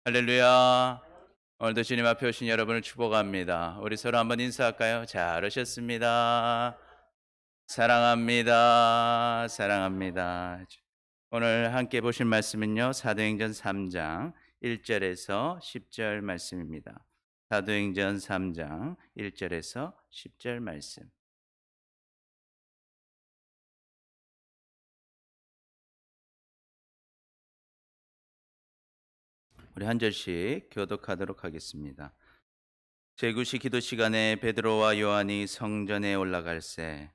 할렐루야. 오늘도 주님 앞에 오신 여러분을 축복합니다. 우리 서로 한번 인사할까요? 잘 오셨습니다. 사랑합니다. 사랑합니다. 오늘 함께 보실 말씀은요. 사도행전 3장 1절에서 10절 말씀입니다. 사도행전 3장 1절에서 10절 말씀. 우리 한 절씩 교독하도록 하겠습니다. 제9시 기도 시간에 베드로와 요한이 성전에 올라갈새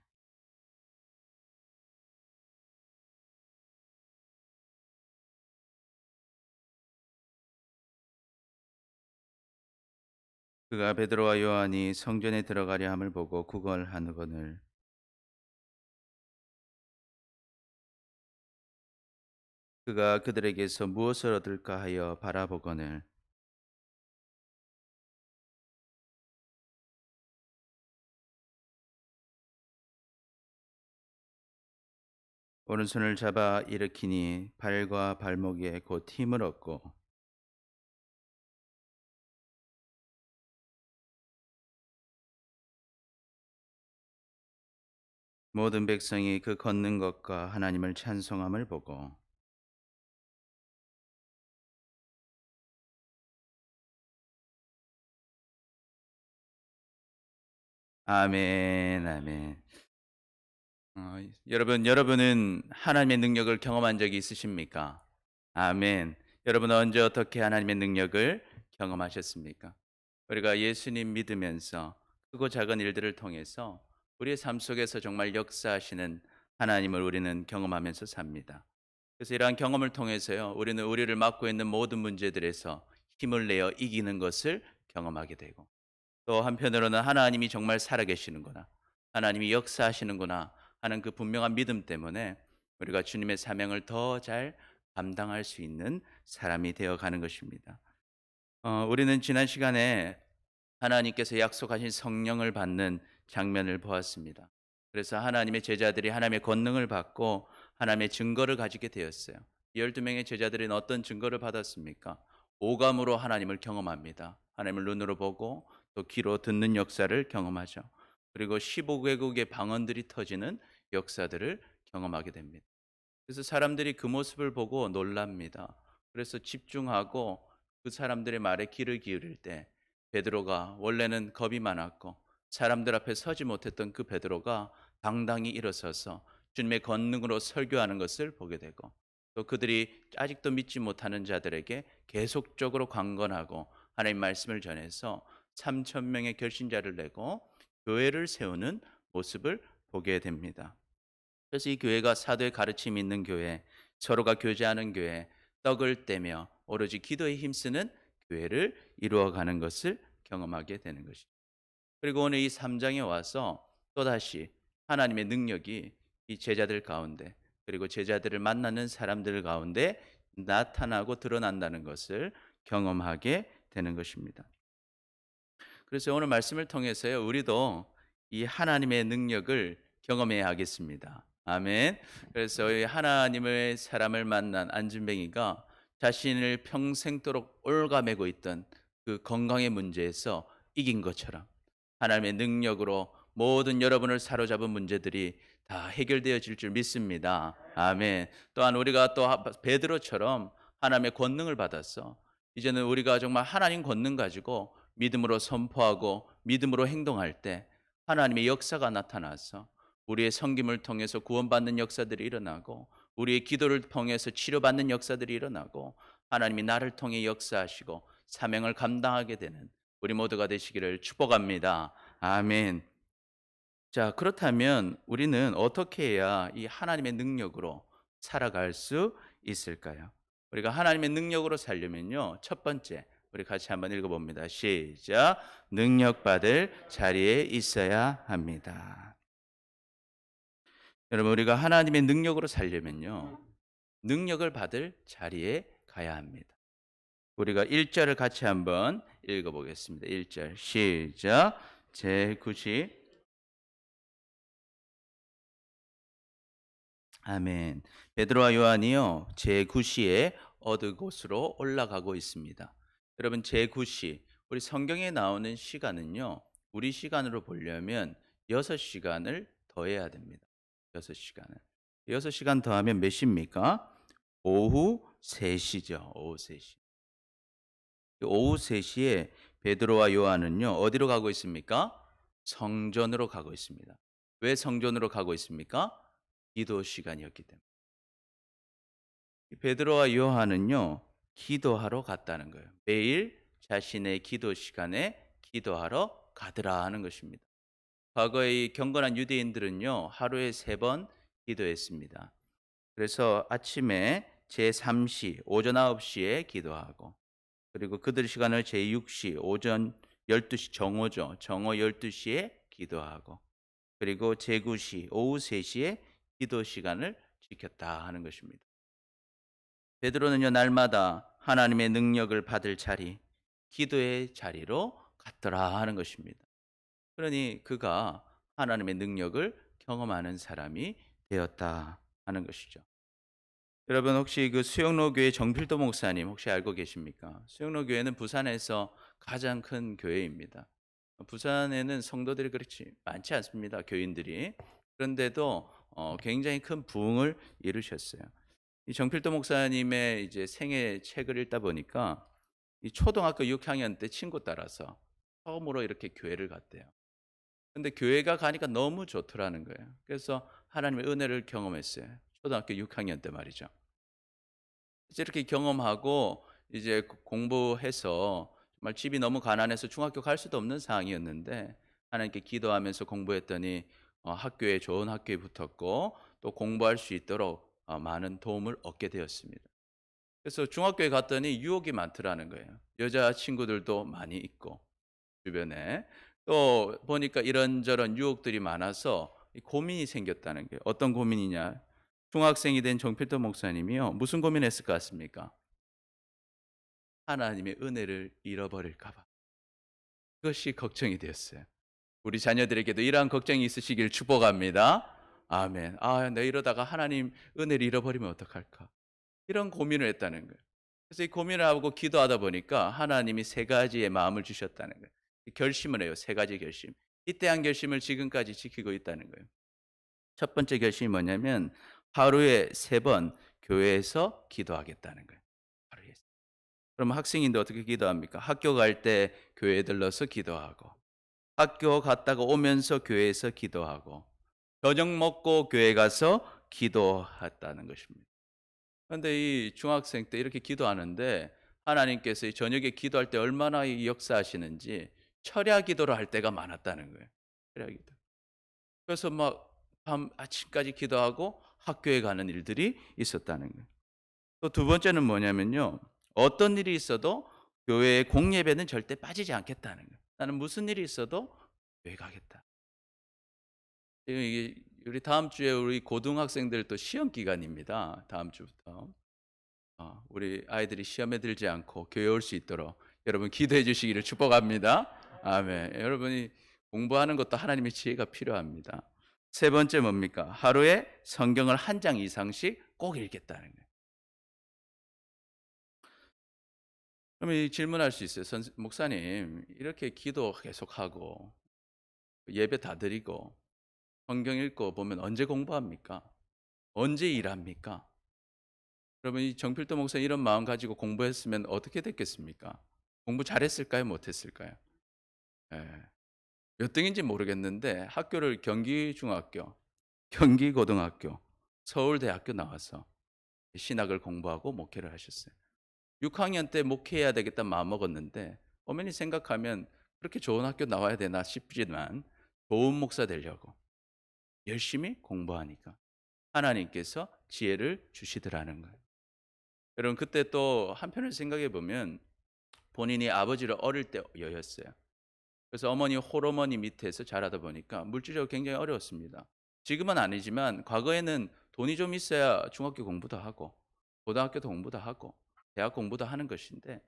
그가 베드로와 요한이 성전에 들어가려 함을 보고 구걸하거늘 그가 그들에게서 무엇을 얻을까 하여 바라보거늘 오른손을 잡아 일으키니 발과 발목에 곧 힘을 얻고 모든 백성이 그 걷는 것과 하나님을 찬송함을 보고 아멘 아멘. 여러분은 하나님의 능력을 경험한 적이 있으십니까? 아멘. 여러분은 언제 어떻게 하나님의 능력을 경험하셨습니까? 우리가 예수님 믿으면서 크고 작은 일들을 통해서 우리의 삶 속에서 정말 역사하시는 하나님을 우리는 경험하면서 삽니다. 그래서 이러한 경험을 통해서요, 우리는 우리를 맡고 있는 모든 문제들에서 힘을 내어 이기는 것을 경험하게 되고, 또 한편으로는 하나님이 정말 살아계시는구나, 하나님이 역사하시는구나 하는 그 분명한 믿음 때문에 우리가 주님의 사명을 더 잘 감당할 수 있는 사람이 되어 가는 것입니다. 우리는 지난 시간에 하나님께서 약속하신 성령을 받는 장면을 보았습니다. 그래서 하나님의 제자들이 하나님의 권능을 받고 하나님의 증거를 가지게 되었어요. 12명의 제자들은 어떤 증거를 받았습니까? 오감으로 하나님을 경험합니다. 하나님을 눈으로 보고 또 귀로 듣는 역사를 경험하죠. 그리고 15개국의 방언들이 터지는 역사들을 경험하게 됩니다. 그래서 사람들이 그 모습을 보고 놀랍니다. 그래서 집중하고 그 사람들의 말에 귀를 기울일 때 베드로가 원래는 겁이 많았고 사람들 앞에 서지 못했던 그 베드로가 당당히 일어서서 주님의 권능으로 설교하는 것을 보게 되고 또 그들이 아직도 믿지 못하는 자들에게 계속적으로 강건하고 하나님 말씀을 전해서 3천 명의 결신자를 내고 교회를 세우는 모습을 보게 됩니다. 그래서 이 교회가 사도의 가르침이 있는 교회, 서로가 교제하는 교회, 떡을 떼며 오로지 기도에 힘쓰는 교회를 이루어가는 것을 경험하게 되는 것입니다. 그리고 오늘 이 3장에 와서 또다시 하나님의 능력이 이 제자들 가운데 그리고 제자들을 만나는 사람들 가운데 나타나고 드러난다는 것을 경험하게 되는 것입니다. 그래서 오늘 말씀을 통해서요, 우리도 이 하나님의 능력을 경험해야 하겠습니다. 아멘. 그래서 이 하나님의 사람을 만난 안진뱅이가 자신을 평생도록 올가매고 있던 그 건강의 문제에서 이긴 것처럼 하나님의 능력으로 모든 여러분을 사로잡은 문제들이 다 해결되어질 줄 믿습니다. 아멘. 또한 우리가 또 베드로처럼 하나님의 권능을 받았어. 이제는 우리가 정말 하나님 권능 가지고 믿음으로 선포하고 믿음으로 행동할 때 하나님의 역사가 나타나서 우리의 섬김을 통해서 구원받는 역사들이 일어나고 우리의 기도를 통해서 치료받는 역사들이 일어나고 하나님이 나를 통해 역사하시고 사명을 감당하게 되는 우리 모두가 되시기를 축복합니다. 아멘. 자, 그렇다면 우리는 어떻게 해야 이 하나님의 능력으로 살아갈 수 있을까요? 우리가 하나님의 능력으로 살려면요. 첫 번째, 우리 같이 한번 읽어봅니다. 시작. 능력받을 자리에 있어야 합니다. 여러분, 우리가 하나님의 능력으로 살려면요. 능력을 받을 자리에 가야 합니다. 우리가 1절을 같이 한번 읽어보겠습니다. 1절 시작. 제9시 아멘. 베드로와 요한이요 제9시에 얻을 곳으로 올라가고 있습니다. 여러분 제9시 우리 성경에 나오는 시간은요. 우리 시간으로 보려면 6시간을 더해야 됩니다. 6시간을. 6시간 더하면 몇 시입니까? 오후 3시죠. 오후 3시. 오후 3시에 베드로와 요한은요. 어디로 가고 있습니까? 성전으로 가고 있습니다. 왜 성전으로 가고 있습니까? 기도 시간이었기 때문에. 베드로와 요한은요. 기도하러 갔다는 거예요. 매일 자신의 기도 시간에 기도하러 가더라 하는 것입니다. 과거의 경건한 유대인들은요. 하루에 3번 기도했습니다. 그래서 아침에 제3시 오전 9시에 기도하고 그리고 그들 시간을 제6시 오전 12시 정오죠. 정오 12시에 기도하고 그리고 제9시 오후 3시에 기도 시간을 지켰다 하는 것입니다. 베드로는요 날마다 하나님의 능력을 받을 자리, 기도의 자리로 갔더라 하는 것입니다. 그러니 그가 하나님의 능력을 경험하는 사람이 되었다 하는 것이죠. 여러분 혹시 그 수영로 교회 정필도 목사님 혹시 알고 계십니까? 수영로 교회는 부산에서 가장 큰 교회입니다. 부산에는 성도들이 그렇지 많지 않습니다. 교인들이. 그런데도 굉장히 큰 부흥을 이루셨어요. 이 정필도 목사님의 이제 생애 책을 읽다 보니까 이 초등학교 6학년 때 친구 따라서 처음으로 이렇게 교회를 갔대요. 근데 교회가 가니까 너무 좋더라는 거예요. 그래서 하나님의 은혜를 경험했어요. 초등학교 6학년 때 말이죠. 이제 이렇게 경험하고 이제 공부해서 정말 집이 너무 가난해서 중학교 갈 수도 없는 상황이었는데 하나님께 기도하면서 공부했더니 학교에 좋은 학교에 붙었고 또 공부할 수 있도록 많은 도움을 얻게 되었습니다. 그래서 중학교에 갔더니 유혹이 많더라는 거예요. 여자 친구들도 많이 있고 주변에 또 보니까 이런저런 유혹들이 많아서 고민이 생겼다는 거예요. 어떤 고민이냐? 중학생이 된 정필도 목사님이요. 무슨 고민했을 것 같습니까? 하나님의 은혜를 잃어버릴까 봐. 그것이 걱정이 되었어요. 우리 자녀들에게도 이러한 걱정이 있으시길 축복합니다. 아멘. 내 이러다가 하나님 은혜를 잃어버리면 어떡할까? 이런 고민을 했다는 거예요. 그래서 이 고민을 하고 기도하다 보니까 하나님이 3가지의 마음을 주셨다는 거예요. 결심을 해요. 3가지 결심. 이때 한 결심을 지금까지 지키고 있다는 거예요. 첫 번째 결심이 뭐냐면 하루에 3번 교회에서 기도하겠다는 거예요. 하루에. 그럼 학생인데 어떻게 기도합니까? 학교 갈 때 교회에 들러서 기도하고 학교 갔다가 오면서 교회에서 기도하고 저녁 먹고 교회 가서 기도했다는 것입니다. 그런데 이 중학생 때 이렇게 기도하는데 하나님께서 이 저녁에 기도할 때 얼마나 이 역사하시는지 철야 기도를 할 때가 많았다는 거예요. 철야 기도. 그래서 막 아침까지 기도하고 학교에 가는 일들이 있었다는 거예요. 또 두 번째는 뭐냐면요. 어떤 일이 있어도 교회의 공예배는 절대 빠지지 않겠다는 거예요. 나는 무슨 일이 있어도 교회 가겠다. 이게 우리 다음 주에 우리 고등학생들 또 시험 기간입니다. 다음 주부터. 우리 아이들이 시험에 들지 않고 교회 올 수 있도록 여러분 기도해 주시기를 축복합니다. 아멘. 여러분이 공부하는 것도 하나님의 지혜가 필요합니다. 세 번째 뭡니까? 하루에 성경을 한 장 이상씩 꼭 읽겠다는 거예요. 그러면 질문할 수 있어요. 목사님, 이렇게 기도 계속하고 예배 다 드리고 성경 읽고 보면 언제 공부합니까? 언제 일합니까? 여러분 이 정필도 목사 이런 마음 가지고 공부했으면 어떻게 됐겠습니까? 공부 잘했을까요? 못했을까요? 예. 몇 등인지 모르겠는데 학교를 경기중학교, 경기고등학교, 서울대학교 나와서 신학을 공부하고 목회를 하셨어요. 6학년 때 목회해야 되겠다 마음 먹었는데 어머니 생각하면 그렇게 좋은 학교 나와야 되나 싶지만 좋은 목사 되려고 열심히 공부하니까 하나님께서 지혜를 주시더라는 거예요. 여러분 그때 또 한편을 생각해 보면 본인이 아버지를 어릴 때 여였어요. 그래서 어머니 홀어머니 밑에서 자라다 보니까 물질적으로 굉장히 어려웠습니다. 지금은 아니지만 과거에는 돈이 좀 있어야 중학교 공부도 하고 고등학교도 공부도 하고 대학 공부도 하는 것인데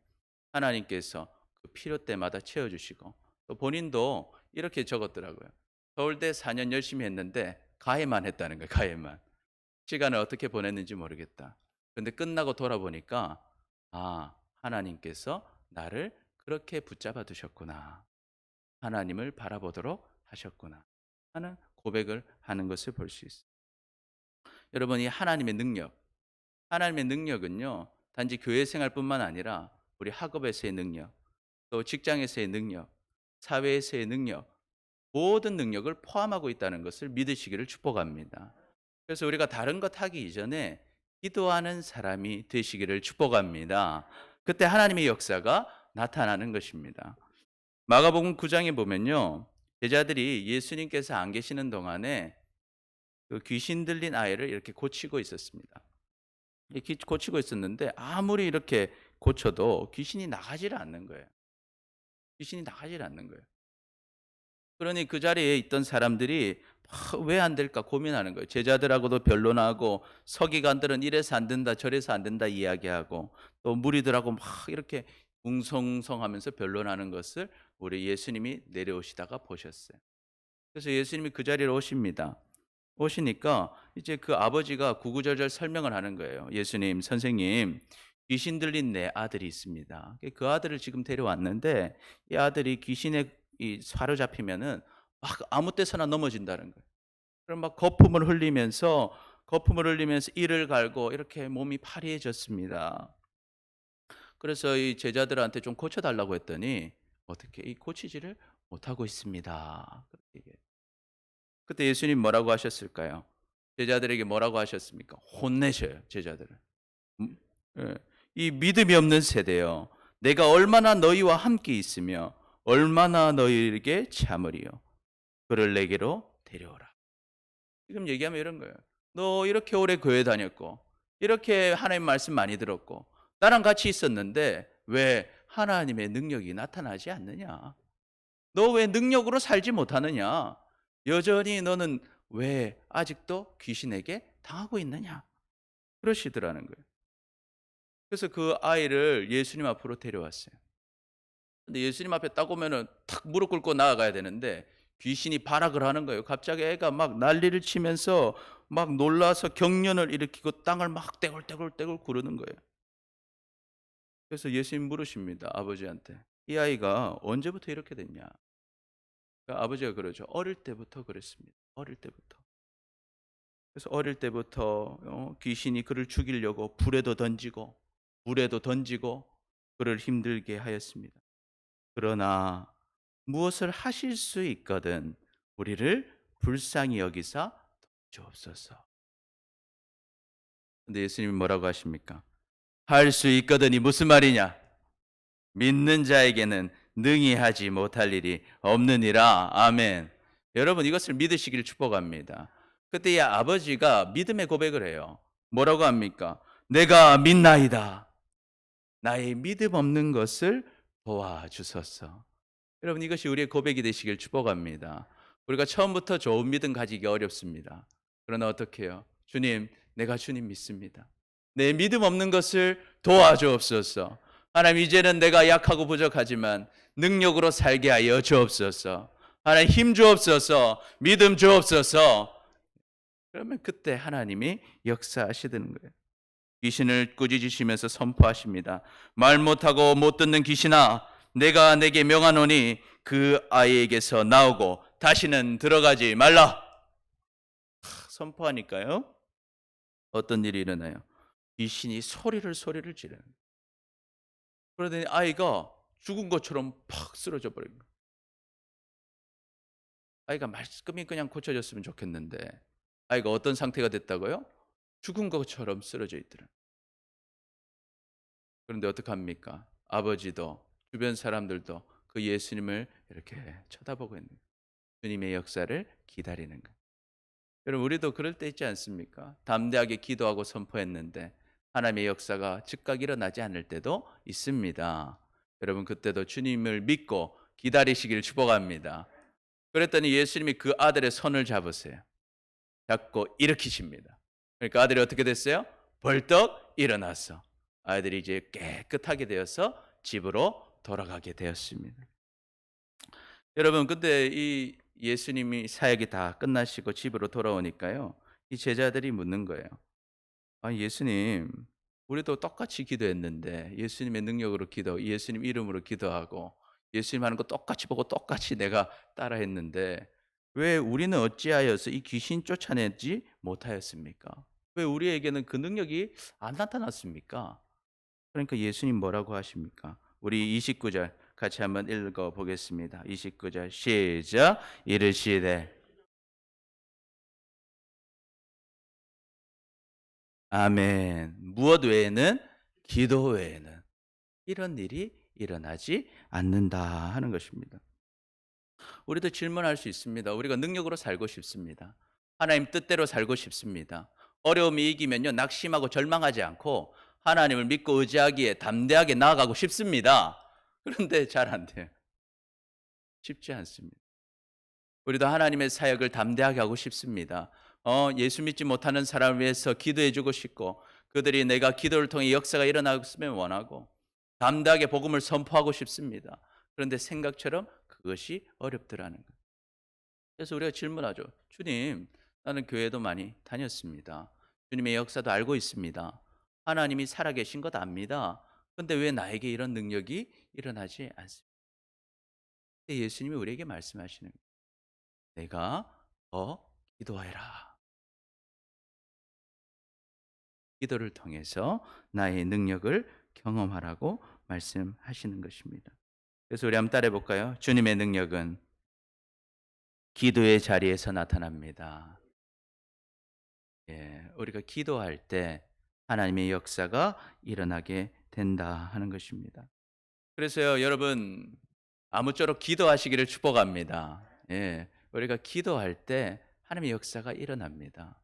하나님께서 그 필요 때마다 채워주시고 또 본인도 이렇게 적었더라고요. 서울대 4년 열심히 했는데 가해만 했다는 거예요. 가해만. 시간을 어떻게 보냈는지 모르겠다. 근데 끝나고 돌아보니까 아, 하나님께서 나를 그렇게 붙잡아 두셨구나. 하나님을 바라보도록 하셨구나 하는 고백을 하는 것을 볼 수 있어요. 여러분, 이 하나님의 능력은요, 단지 교회 생활뿐만 아니라 우리 학업에서의 능력, 또 직장에서의 능력, 사회에서의 능력, 모든 능력을 포함하고 있다는 것을 믿으시기를 축복합니다. 그래서 우리가 다른 것 하기 이전에 기도하는 사람이 되시기를 축복합니다. 그때 하나님의 역사가 나타나는 것입니다. 마가복음 9장에 보면요, 제자들이 예수님께서 안 계시는 동안에 그 귀신 들린 아이를 이렇게 고치고 있었습니다. 이렇게 고치고 있었는데 아무리 이렇게 고쳐도 귀신이 나가지를 않는 거예요. 귀신이 나가지를 않는 거예요. 그러니 그 자리에 있던 사람들이 왜 안 될까 고민하는 거예요. 제자들하고도 변론하고, 서기관들은 이래서 안 된다 저래서 안 된다 이야기하고, 또 무리들하고 막 이렇게 웅성웅성하면서 변론하는 것을 우리 예수님이 내려오시다가 보셨어요. 그래서 예수님이 그 자리로 오십니다. 오시니까 이제 그 아버지가 구구절절 설명을 하는 거예요. 예수님, 선생님, 귀신 들린 내 아들이 있습니다. 그 아들을 지금 데려왔는데 이 아들이 귀신에 사로잡히면은 막 아무 때서나 넘어진다는 거예요. 그럼 막 거품을 흘리면서 이를 갈고 이렇게 몸이 파리해졌습니다. 그래서 이 제자들한테 좀 고쳐달라고 했더니 어떻게 이 고치지를 못하고 있습니다. 그렇게 얘기해요. 그때 예수님 뭐라고 하셨을까요? 제자들에게 뭐라고 하셨습니까? 혼내셔요, 제자들을. 음, 예. 이 믿음이 없는 세대여, 내가 얼마나 너희와 함께 있으며 얼마나 너희에게 참으리요. 그를 내게로 데려오라. 지금 얘기하면 이런 거예요. 너 이렇게 오래 교회 다녔고, 이렇게 하나님 말씀 많이 들었고, 나랑 같이 있었는데 왜 하나님의 능력이 나타나지 않느냐? 너 왜 능력으로 살지 못하느냐? 여전히 너는 왜 아직도 귀신에게 당하고 있느냐? 그러시더라는 거예요. 그래서 그 아이를 예수님 앞으로 데려왔어요. 근데 예수님 앞에 딱 오면은 탁 무릎 꿇고 나아가야 되는데 귀신이 발악을 하는 거예요. 갑자기 애가 막 난리를 치면서 막 놀라서 경련을 일으키고 땅을 막 떼굴떼굴떼굴 구르는 거예요. 그래서 예수님 물으십니다. 아버지한테. 이 아이가 언제부터 이렇게 됐냐? 그러니까 아버지가 그러죠. 어릴 때부터 그랬습니다. 어릴 때부터. 그래서 어릴 때부터 귀신이 그를 죽이려고 불에도 던지고 물에도 던지고 그를 힘들게 하였습니다. 그러나 무엇을 하실 수 있거든 우리를 불쌍히 여기사 주옵소서. 근데 예수님이 뭐라고 하십니까? 할 수 있거든이 무슨 말이냐? 믿는 자에게는 능히 하지 못할 일이 없느니라. 아멘. 여러분, 이것을 믿으시길 축복합니다. 그때 이 아버지가 믿음의 고백을 해요. 뭐라고 합니까? 내가 믿나이다. 나의 믿음 없는 것을 도와주소서. 여러분, 이것이 우리의 고백이 되시길 축복합니다. 우리가 처음부터 좋은 믿음 가지기 어렵습니다. 그러나 어떻게 해요? 주님, 내가 주님 믿습니다. 내 믿음 없는 것을 도와주옵소서. 하나님, 이제는 내가 약하고 부족하지만 능력으로 살게 하여 주옵소서. 하나님, 힘 주옵소서. 믿음 주옵소서. 그러면 그때 하나님이 역사하시는 거예요. 귀신을 꾸짖으시면서 선포하십니다. 말 못하고 못 듣는 귀신아, 내가 내게 명하노니 그 아이에게서 나오고 다시는 들어가지 말라. 선포하니까요, 어떤 일이 일어나요? 귀신이 소리를 지르는 거예요. 그러더니 아이가 죽은 것처럼 팍 쓰러져 버린 거예요. 아이가 말끔히 그냥 고쳐졌으면 좋겠는데 아이가 어떤 상태가 됐다고요? 죽은 것처럼 쓰러져 있더라. 그런데 어떡합니까? 아버지도 주변 사람들도 그 예수님을 이렇게 쳐다보고 있는 거예요. 주님의 역사를 기다리는 거예요. 여러분, 우리도 그럴 때 있지 않습니까? 담대하게 기도하고 선포했는데 하나님의 역사가 즉각 일어나지 않을 때도 있습니다. 여러분, 그때도 주님을 믿고 기다리시길 축복합니다. 그랬더니 예수님이 그 아들의 손을 잡으세요. 잡고 일으키십니다. 그러니까 아들이 어떻게 됐어요? 벌떡 일어나서 아이들이 이제 깨끗하게 되어서 집으로 돌아가게 되었습니다. 여러분, 근데 이 예수님이 사역이 다 끝나시고 집으로 돌아오니까요, 이 제자들이 묻는 거예요. 아, 예수님, 우리도 똑같이 기도했는데 예수님의 능력으로 예수님 이름으로 기도하고 예수님 하는 거 똑같이 보고 똑같이 내가 따라했는데 왜 우리는 어찌하여서 이 귀신 쫓아내지 못하였습니까? 왜 우리에게는 그 능력이 안 나타났습니까? 그러니까 예수님 뭐라고 하십니까? 우리 29절 같이 한번 읽어 보겠습니다. 29절 시작. 이르시되 아멘. 무엇 외에는 기도 외에는 이런 일이 일어나지 않는다 하는 것입니다. 우리도 질문할 수 있습니다. 우리가 능력으로 살고 싶습니다. 하나님 뜻대로 살고 싶습니다. 어려움이 이기면요 낙심하고 절망하지 않고 하나님을 믿고 의지하기에 담대하게 나아가고 싶습니다. 그런데 잘 안 돼요. 쉽지 않습니다. 우리도 하나님의 사역을 담대하게 하고 싶습니다. 예수 믿지 못하는 사람을 위해서 기도해 주고 싶고 그들이 내가 기도를 통해 역사가 일어났으면 원하고 담대하게 복음을 선포하고 싶습니다. 그런데 생각처럼 그것이 어렵더라는 거예요. 그래서 우리가 질문하죠. 주님, 나는 교회도 많이 다녔습니다. 주님의 역사도 알고 있습니다. 하나님이 살아계신 것 압니다. 그런데 왜 나에게 이런 능력이 일어나지 않습니까? 예수님이 우리에게 말씀하시는 거예요. 내가 더 기도해라. 기도를 통해서 나의 능력을 경험하라고 말씀하시는 것입니다. 그래서 우리 한번 따라해 볼까요? 주님의 능력은 기도의 자리에서 나타납니다. 예, 우리가 기도할 때 하나님의 역사가 일어나게 된다 하는 것입니다. 그래서요, 여러분 아무쪼록 기도하시기를 축복합니다. 예, 우리가 기도할 때 하나님의 역사가 일어납니다.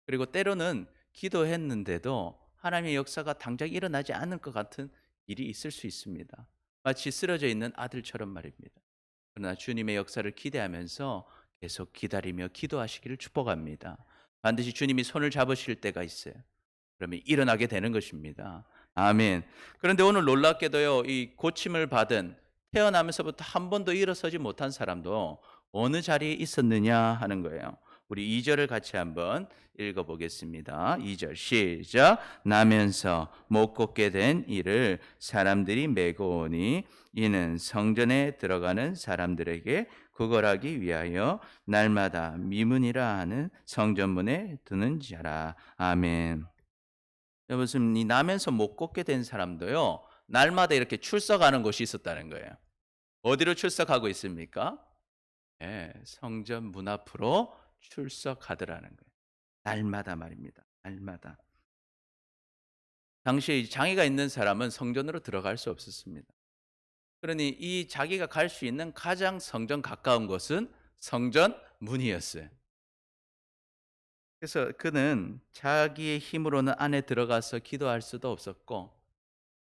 그리고 때로는 기도했는데도 하나님의 역사가 당장 일어나지 않을 것 같은 일이 있을 수 있습니다. 마치 쓰러져 있는 아들처럼 말입니다. 그러나 주님의 역사를 기대하면서 계속 기다리며 기도하시기를 축복합니다. 반드시 주님이 손을 잡으실 때가 있어요. 그러면 일어나게 되는 것입니다. 아멘. 그런데 오늘 놀랍게도요, 이 고침을 받은 태어나면서부터 한 번도 일어서지 못한 사람도 어느 자리에 있었느냐 하는 거예요. 우리 2절을 같이 한번 읽어보겠습니다. 2절 시작. 나면서 못 걷게 된 이를 사람들이 메고 오니 이는 성전에 들어가는 사람들에게 구걸하기 위하여 날마다 미문이라 하는 성전문에 드는 자라. 아멘. 무슨 이 나면서 못 걷게 된 사람도요 날마다 이렇게 출석하는 곳이 있었다는 거예요. 어디로 출석하고 있습니까? 예, 성전 문 앞으로 출석하더라는 거예요. 날마다 말입니다. 날마다. 당시에 장애가 있는 사람은 성전으로 들어갈 수 없었습니다. 그러니 이 자기가 갈 수 있는 가장 성전 가까운 곳은 성전 문이었어요. 그래서 그는 자기의 힘으로는 안에 들어가서 기도할 수도 없었고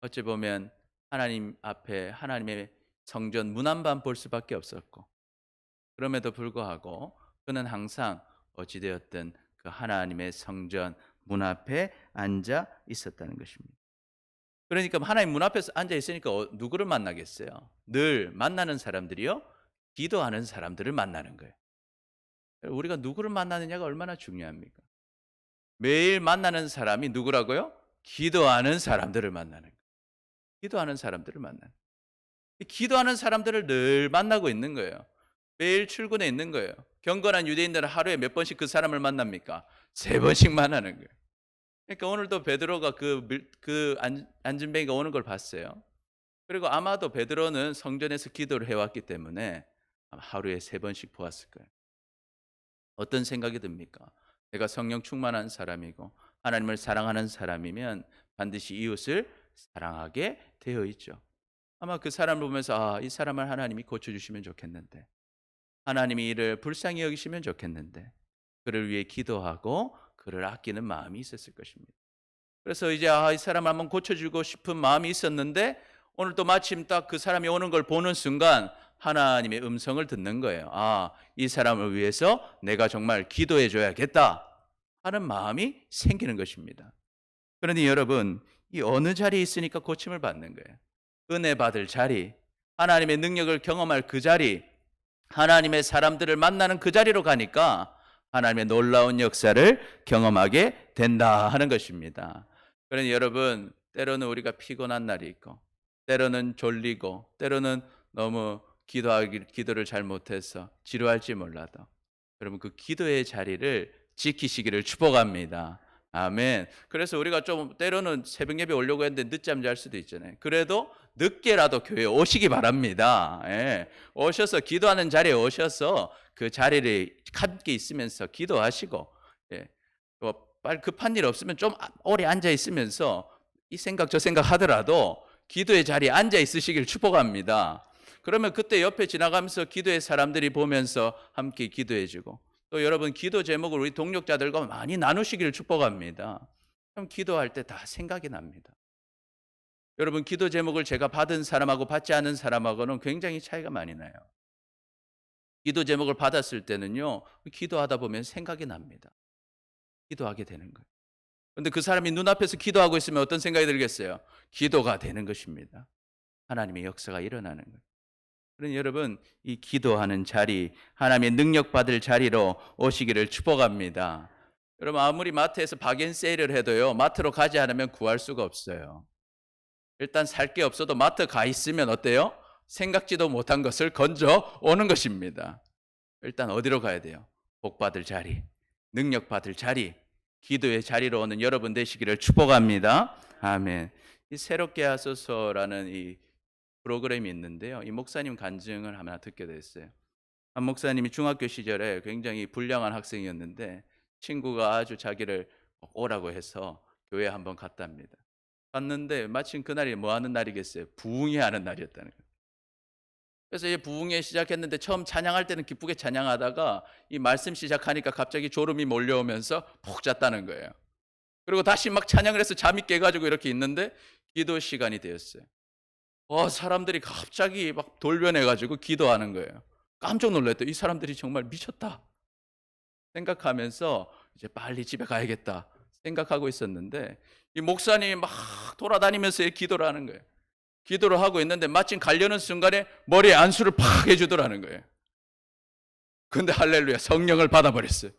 어찌 보면 하나님 앞에 하나님의 성전 문 한번 볼 수밖에 없었고 그럼에도 불구하고 그는 항상 어찌되었든 그 하나님의 성전 문 앞에 앉아 있었다는 것입니다. 그러니까 하나님 문 앞에서 앉아 있으니까 누구를 만나겠어요? 늘 만나는 사람들이요? 기도하는 사람들을 만나는 거예요. 우리가 누구를 만나느냐가 얼마나 중요합니까? 매일 만나는 사람이 누구라고요? 기도하는 사람들을 만나는 거예요. 기도하는 사람들을 만나는 거예요. 기도하는 사람들을 늘 만나고 있는 거예요. 매일 출근해 있는 거예요. 경건한 유대인들은 하루에 몇 번씩 그 사람을 만납니까? 3번씩 만나는 거예요. 그러니까 오늘도 베드로가 안진뱅이가 오는 걸 봤어요. 그리고 아마도 베드로는 성전에서 기도를 해왔기 때문에 하루에 3번씩 보았을 거예요. 어떤 생각이 듭니까? 내가 성령 충만한 사람이고 하나님을 사랑하는 사람이면 반드시 이웃을 사랑하게 되어 있죠. 아마 그 사람을 보면서 이 사람을 하나님이 고쳐주시면 좋겠는데 하나님이 이를 불쌍히 여기시면 좋겠는데 그를 위해 기도하고 그를 아끼는 마음이 있었을 것입니다. 그래서 이제 이 사람을 한번 고쳐주고 싶은 마음이 있었는데 오늘 또 마침 딱 그 사람이 오는 걸 보는 순간 하나님의 음성을 듣는 거예요. 이 사람을 위해서 내가 정말 기도해 줘야겠다 하는 마음이 생기는 것입니다. 그러니 여러분 이 어느 자리에 있으니까 고침을 받는 거예요. 은혜 받을 자리, 하나님의 능력을 경험할 그 자리, 하나님의 사람들을 만나는 그 자리로 가니까 하나님의 놀라운 역사를 경험하게 된다 하는 것입니다. 그러니 여러분, 때로는 우리가 피곤한 날이 있고, 때로는 졸리고, 때로는 너무 기도를 잘 못해서 지루할지 몰라도 여러분 그 기도의 자리를 지키시기를 축복합니다. 아멘. 그래서 우리가 좀 때로는 새벽 예배 오려고 했는데 늦잠 잘 수도 있잖아요. 그래도 늦게라도 교회에 오시기 바랍니다. 예. 오셔서 기도하는 자리에 오셔서 그 자리를 함께 있으면서 기도하시고, 예. 빨리 급한 일 없으면 좀 오래 앉아 있으면서 이 생각 저 생각 하더라도 기도의 자리에 앉아 있으시길 축복합니다. 그러면 그때 옆에 지나가면서 기도의 사람들이 보면서 함께 기도해 주고, 또 여러분 기도 제목을 우리 동력자들과 많이 나누시기를 축복합니다. 그럼 기도할 때 다 생각이 납니다. 여러분 기도 제목을 제가 받은 사람하고 받지 않은 사람하고는 굉장히 차이가 많이 나요. 기도 제목을 받았을 때는요, 기도하다 보면 생각이 납니다. 기도하게 되는 거예요. 그런데 그 사람이 눈앞에서 기도하고 있으면 어떤 생각이 들겠어요? 기도가 되는 것입니다. 하나님의 역사가 일어나는 거예요. 그러니 여러분 이 기도하는 자리, 하나님의 능력 받을 자리로 오시기를 축복합니다. 여러분 아무리 마트에서 박앤세일을 해도요, 마트로 가지 않으면 구할 수가 없어요. 일단 살 게 없어도 마트 가 있으면 어때요? 생각지도 못한 것을 건져 오는 것입니다. 일단 어디로 가야 돼요? 복 받을 자리, 능력 받을 자리, 기도의 자리로 오는 여러분 되시기를 축복합니다. 아멘. 이 새롭게 하소서라는 이 프로그램이 있는데요. 이 목사님 간증을 하나 듣게 됐어요. 한 목사님이 중학교 시절에 굉장히 불량한 학생이었는데 친구가 아주 자기를 오라고 해서 교회에 한번 갔답니다. 갔는데 마침 그날이 뭐 하는 날이겠어요? 부흥회하는 날이었다는 거예요. 그래서 이 부흥회 시작했는데 처음 찬양할 때는 기쁘게 찬양하다가 이 말씀 시작하니까 갑자기 졸음이 몰려오면서 푹 잤다는 거예요. 그리고 다시 막 찬양을 해서 잠이 깨가지고 이렇게 있는데 기도 시간이 되었어요. 사람들이 갑자기 막 돌변해가지고 기도하는 거예요. 깜짝 놀랐대요. 이 사람들이 정말 미쳤다 생각하면서 이제 빨리 집에 가야겠다 생각하고 있었는데 이 목사님이 막 돌아다니면서 기도를 하는 거예요. 기도를 하고 있는데 마침 가려는 순간에 머리에 안수를 팍 해주더라는 거예요. 근데 할렐루야, 성령을 받아버렸어요.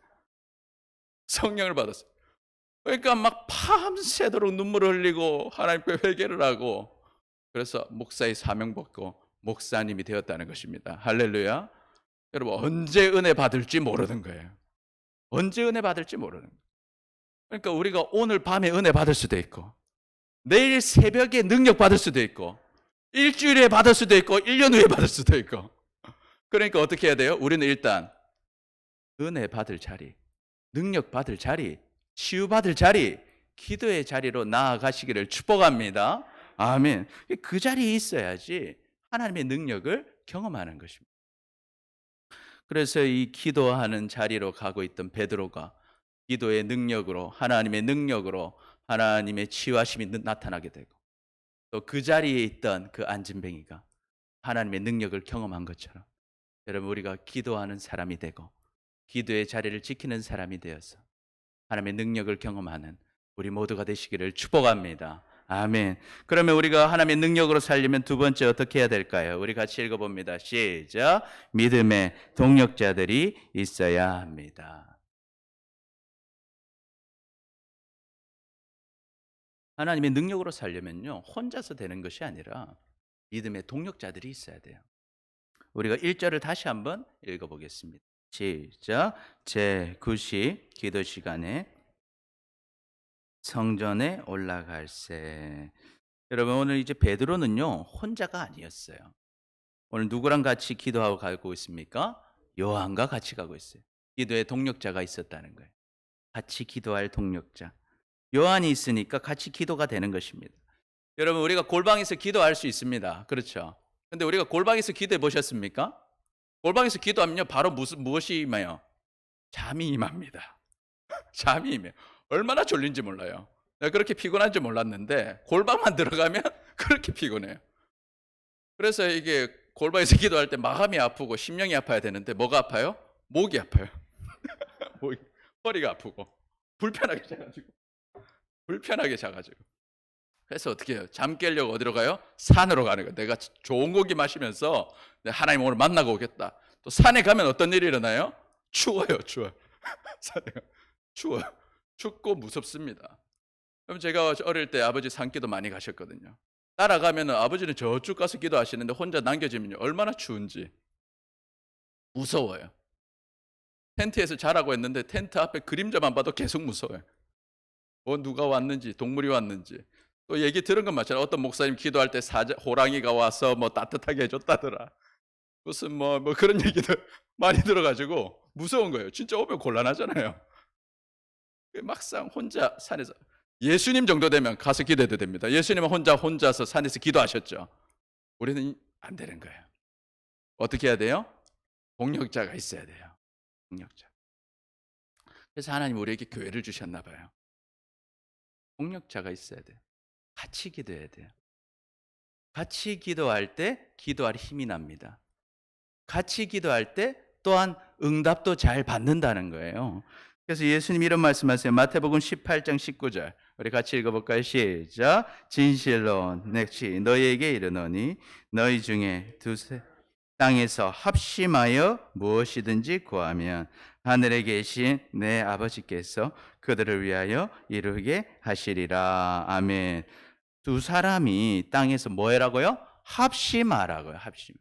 성령을 받았어요. 그러니까 막 밤새도록 눈물을 흘리고 하나님께 회개를 하고, 그래서 목사의 사명 받고 목사님이 되었다는 것입니다. 할렐루야. 여러분 언제 은혜 받을지 모르는 거예요. 언제 은혜 받을지 모르는 거예요. 그러니까 우리가 오늘 밤에 은혜 받을 수도 있고, 내일 새벽에 능력 받을 수도 있고, 일주일에 받을 수도 있고, 1년 후에 받을 수도 있고. 그러니까 어떻게 해야 돼요? 우리는 일단 은혜 받을 자리, 능력 받을 자리, 치유 받을 자리, 기도의 자리로 나아가시기를 축복합니다. 아멘. 그 자리에 있어야지 하나님의 능력을 경험하는 것입니다. 그래서 이 기도하는 자리로 가고 있던 베드로가 기도의 능력으로, 하나님의 능력으로 하나님의 치유하심이 나타나게 되고, 또 그 자리에 있던 그 안진뱅이가 하나님의 능력을 경험한 것처럼 여러분 우리가 기도하는 사람이 되고 기도의 자리를 지키는 사람이 되어서 하나님의 능력을 경험하는 우리 모두가 되시기를 축복합니다. 아멘. 그러면 우리가 하나님의 능력으로 살려면 두 번째 어떻게 해야 될까요? 우리 같이 읽어봅니다. 시작. 믿음의 동력자들이 있어야 합니다. 하나님의 능력으로 살려면요, 혼자서 되는 것이 아니라 믿음의 동력자들이 있어야 돼요. 우리가 1절을 다시 한번 읽어보겠습니다. 시작. 제9시 기도 시간에 성전에 올라갈세. 여러분 오늘 이제 베드로는요 혼자가 아니었어요. 오늘 누구랑 같이 기도하고 가고 있습니까? 요한과 같이 가고 있어요. 기도의 동력자가 있었다는 거예요. 같이 기도할 동력자. 요한이 있으니까 같이 기도가 되는 것입니다. 여러분 우리가 골방에서 기도할 수 있습니다. 그렇죠? 근데 우리가 골방에서 기도해 보셨습니까? 골방에서 기도하면요 바로 무엇이 임해요? 잠이 임합니다. 잠이 임해요. 얼마나 졸린지 몰라요. 내가 그렇게 피곤한지 몰랐는데 골방만 들어가면 그렇게 피곤해요. 그래서 이게 골방에서 기도할 때 마음이 아프고 심령이 아파야 되는데 뭐가 아파요? 목이 아파요. 허리가 아프고 불편하게 자가지고 그래서 어떻게 해요? 잠 깨려고 어디로 가요? 산으로 가는 거예요. 내가 좋은 고기 마시면서 하나님 오늘 만나고 오겠다. 또 산에 가면 어떤 일이 일어나요? 추워요. 산에 추워요. 춥고 무섭습니다. 그럼 제가 어릴 때 아버지 산기도 많이 가셨거든요. 따라가면은 아버지는 저쪽 가서 기도하시는데 혼자 남겨지면요 얼마나 추운지 무서워요. 텐트에서 자라고 했는데 텐트 앞에 그림자만 봐도 계속 무서워요. 뭐 누가 왔는지 동물이 왔는지. 또 얘기 들은 건 마찬가지로 어떤 목사님 기도할 때 호랑이가 와서 뭐 따뜻하게 해줬다더라. 무슨 뭐 그런 얘기들 많이 들어가지고 무서운 거예요. 진짜 오면 곤란하잖아요. 막상 혼자 산에서 예수님 정도 되면 가서 기도해도 됩니다. 예수님은 혼자서 산에서 기도하셨죠. 우리는 안 되는 거예요. 어떻게 해야 돼요? 동력자가 있어야 돼요. 동력자. 그래서 하나님 우리에게 교회를 주셨나 봐요. 동력자가 있어야 돼요. 같이 기도해야 돼요. 같이 기도할 때 기도할 힘이 납니다. 같이 기도할 때 또한 응답도 잘 받는다는 거예요. 그래서 예수님 이런 말씀하세요. 마태복음 18장 19절. 우리 같이 읽어볼까요? 시작. 진실로 내시 너희에게 이르노니 너희 중에 두세 땅에서 합심하여 무엇이든지 구하면 하늘에 계신 내 아버지께서 그들을 위하여 이루게 하시리라. 아멘. 두 사람이 땅에서 뭐 해라고요? 합심하라고요. 합심.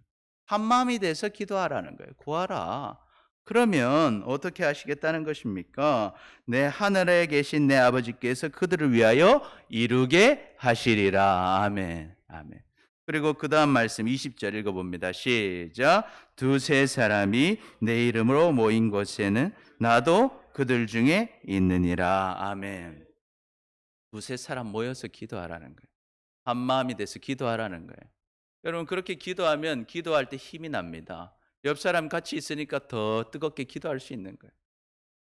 한 마음이 돼서 기도하라는 거예요. 구하라. 그러면 어떻게 하시겠다는 것입니까? 내 하늘에 계신 내 아버지께서 그들을 위하여 이루게 하시리라. 아멘. 아멘. 그리고 그 다음 말씀 20절 읽어봅니다. 시작. 두세 사람이 내 이름으로 모인 곳에는 나도 그들 중에 있느니라. 아멘. 두세 사람 모여서 기도하라는 거예요. 한 마음이 돼서 기도하라는 거예요. 여러분 그렇게 기도하면 기도할 때 힘이 납니다. 옆 사람 같이 있으니까 더 뜨겁게 기도할 수 있는 거예요.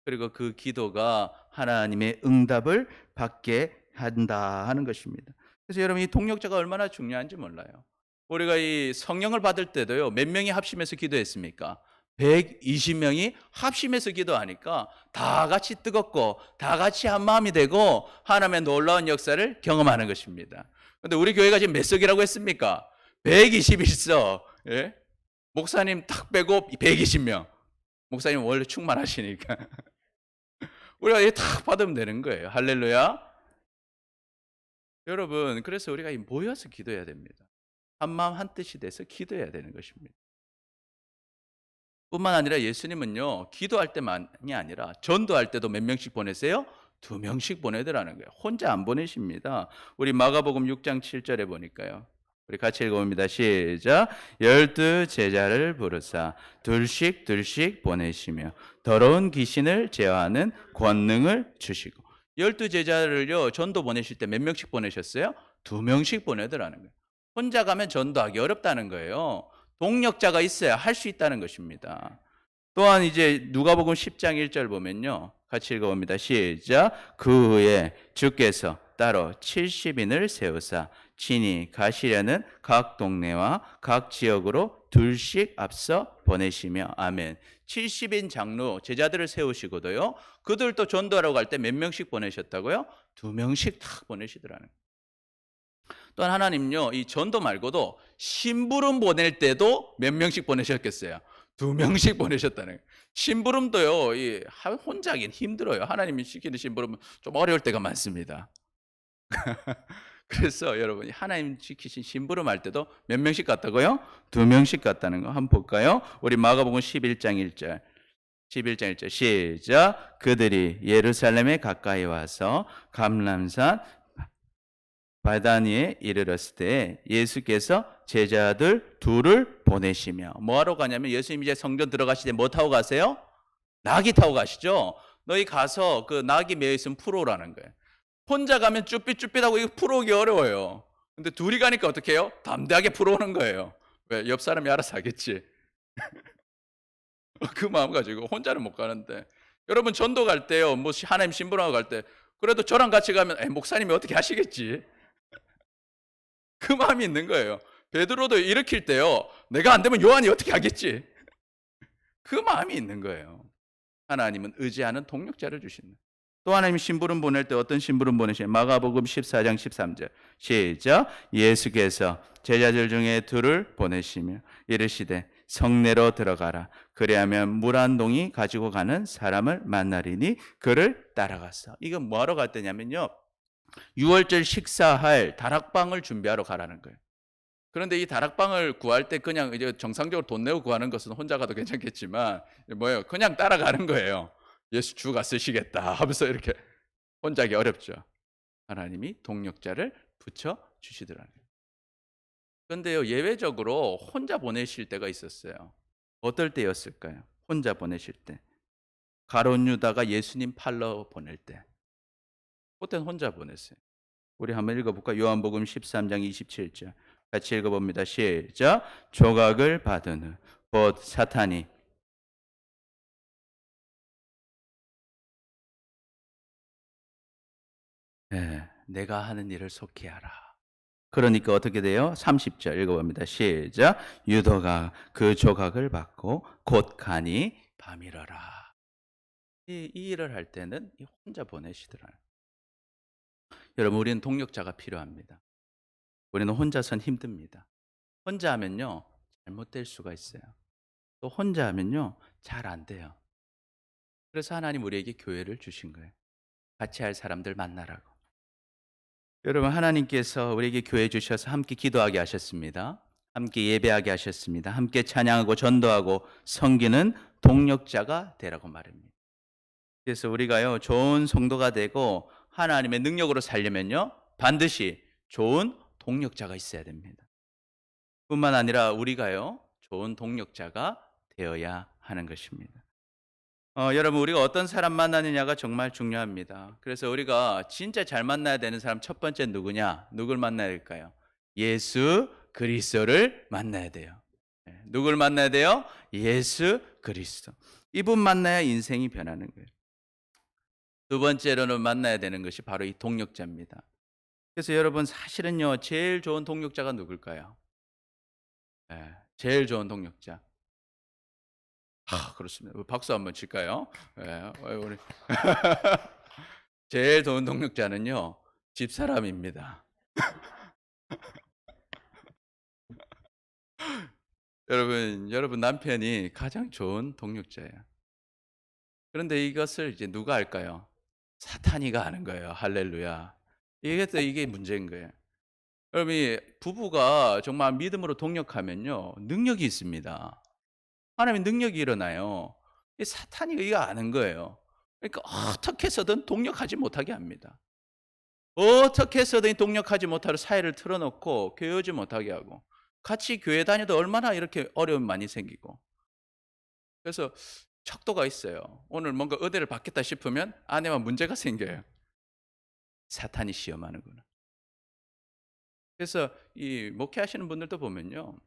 그리고 그 기도가 하나님의 응답을 받게 한다 하는 것입니다. 그래서 여러분 이 동력자가 얼마나 중요한지 몰라요. 우리가 이 성령을 받을 때도요. 몇 명이 합심해서 기도했습니까? 120명이 합심해서 기도하니까 다 같이 뜨겁고 다 같이 한 마음이 되고 하나님의 놀라운 역사를 경험하는 것입니다. 그런데 우리 교회가 지금 몇 석이라고 했습니까? 121석. 예? 목사님 딱 빼고 120명. 목사님 원래 충만하시니까. 우리가 이게 딱 받으면 되는 거예요. 할렐루야. 여러분, 그래서 우리가 모여서 기도해야 됩니다. 한 마음 한 뜻이 돼서 기도해야 되는 것입니다. 뿐만 아니라 예수님은요, 기도할 때만이 아니라 전도할 때도 몇 명씩 보내세요? 2명씩 보내더라는 거예요. 혼자 안 보내십니다. 우리 마가복음 6장 7절에 보니까요. 우리 같이 읽어봅니다. 시작. 12 제자를 부르사 둘씩 보내시며 더러운 귀신을 제어하는 권능을 주시고 12 제자를요 전도 보내실 때 몇 명씩 보내셨어요? 2명씩 보내더라는 거예요. 혼자 가면 전도하기 어렵다는 거예요. 동력자가 있어야 할 수 있다는 것입니다. 또한 이제 누가복음 10장 1절 보면요. 같이 읽어봅니다. 시작. 그 후에 주께서 따로 70인을 세우사 친히 가시려는 각 동네와 각 지역으로 둘씩 앞서 보내시며 아멘. 70인 장로 제자들을 세우시고도요. 그들도 전도하러 갈 때 몇 명씩 보내셨다고요? 2명씩 딱 보내시더라는 거예요. 또한 하나님요. 이 전도 말고도 심부름 보낼 때도 몇 명씩 보내셨겠어요? 2명씩 보내셨다는 거예요. 심부름도요. 혼자 하긴 힘들어요. 하나님이 시키는 심부름은 좀 어려울 때가 많습니다. 그래서 여러분이 하나님 지키신 심부름 할 때도 몇 명씩 갔다고요? 2명씩 갔다는 거 한번 볼까요? 우리 마가복음 11장 1절. 11장 1절 시작. 그들이 예루살렘에 가까이 와서 감람산 바다니에 이르렀을 때 예수께서 제자들 둘을 보내시며 뭐하러 가냐면 예수님 이제 성전 들어가시되 뭐 타고 가세요? 나귀 타고 가시죠. 너희 가서 그 나귀 매여 있으면 풀어오라는 거예요. 혼자 가면 쭈삣쭈삣하고 이거 풀어오기 어려워요. 근데 둘이 가니까 어떻게 해요? 담대하게 풀어오는 거예요. 왜? 옆 사람이 알아서 하겠지. 그 마음 가지고 혼자는 못 가는데 여러분 전도 갈 때요. 뭐 하나님 심부름하고 갈 때 그래도 저랑 같이 가면 목사님이 어떻게 하시겠지. 그 마음이 있는 거예요. 베드로도 일으킬 때요. 내가 안 되면 요한이 어떻게 하겠지. 그 마음이 있는 거예요. 하나님은 의지하는 동력자를 주신다. 또 하나님 심부름 보낼 때 어떤 심부름 보내시나요? 마가복음 14장 13절 시작. 예수께서 제자들 중에 둘을 보내시며 이르시되 성내로 들어가라. 그리하면 물 한 동이 가지고 가는 사람을 만나리니 그를 따라갔어. 이건 뭐하러 갈 때냐면요. 유월절 식사할 다락방을 준비하러 가라는 거예요. 그런데 이 다락방을 구할 때 그냥 이제 정상적으로 돈 내고 구하는 것은 혼자 가도 괜찮겠지만 뭐예요? 그냥 따라가는 거예요. 예수 주가 쓰시겠다 하면서 이렇게 혼자 하기 어렵죠. 하나님이 동력자를 붙여 주시더라고요. 그런데요, 예외적으로 혼자 보내실 때가 있었어요. 어떨 때였을까요? 혼자 보내실 때. 가룟 유다가 예수님 팔러 보낼 때. 그때는 혼자 보냈어요. 우리 한번 읽어볼까? 요한복음 13장 27절. 같이 읽어봅니다. 시작. 조각을 받은 후 곧 사탄이 내가 하는 일을 속히 하라. 그러니까 어떻게 돼요? 30절 읽어봅니다. 시작. 유도가 그 조각을 받고 곧 가니 밤이러라. 이 일을 할 때는 혼자 보내시더라고요. 여러분, 우리는 동력자가 필요합니다. 우리는 혼자선 힘듭니다. 혼자 하면요, 잘못될 수가 있어요. 또 혼자 하면요, 잘 안 돼요. 그래서 하나님 우리에게 교회를 주신 거예요. 같이 할 사람들 만나라고. 여러분, 하나님께서 우리에게 교회 주셔서 함께 기도하게 하셨습니다. 함께 예배하게 하셨습니다. 함께 찬양하고 전도하고 섬기는 동력자가 되라고 말합니다. 그래서 우리가요, 좋은 성도가 되고 하나님의 능력으로 살려면요, 반드시 좋은 동력자가 있어야 됩니다. 뿐만 아니라 우리가요, 좋은 동력자가 되어야 하는 것입니다. 여러분, 우리가 어떤 사람 만나느냐가 정말 중요합니다. 그래서 우리가 진짜 잘 만나야 되는 사람 첫 번째 누구냐? 누굴 만나야 될까요? 예수 그리스도를 만나야 돼요. 누굴 만나야 돼요? 예수 그리스도. 이분 만나야 인생이 변하는 거예요. 두 번째로는 만나야 되는 것이 바로 이 동력자입니다. 그래서 여러분, 사실은요, 제일 좋은 동력자가 누굴까요? 제일 좋은 동력자. 그렇습니다. 박수 한번 칠까요? 우리 제일 좋은 동력자는요, 집사람입니다. 여러분 남편이 가장 좋은 동력자예요. 그런데 이것을 이제 누가 할까요? 사탄이가 하는 거예요. 할렐루야. 이게 문제인 거예요. 여러분, 이 부부가 정말 믿음으로 동력하면요, 능력이 있습니다. 하나님의 능력이 일어나요. 이 사탄이 이거 아는 거예요. 그러니까 어떻게 해서든 동력하지 못하게 합니다. 어떻게 해서든 동력하지 못하고 사이를 틀어놓고 교회 오지 못하게 하고, 같이 교회 다녀도 얼마나 이렇게 어려움이 많이 생기고. 그래서 척도가 있어요. 오늘 뭔가 은혜를 받겠다 싶으면 아내와 문제가 생겨요. 사탄이 시험하는구나. 그래서 이 목회하시는 분들도 보면요,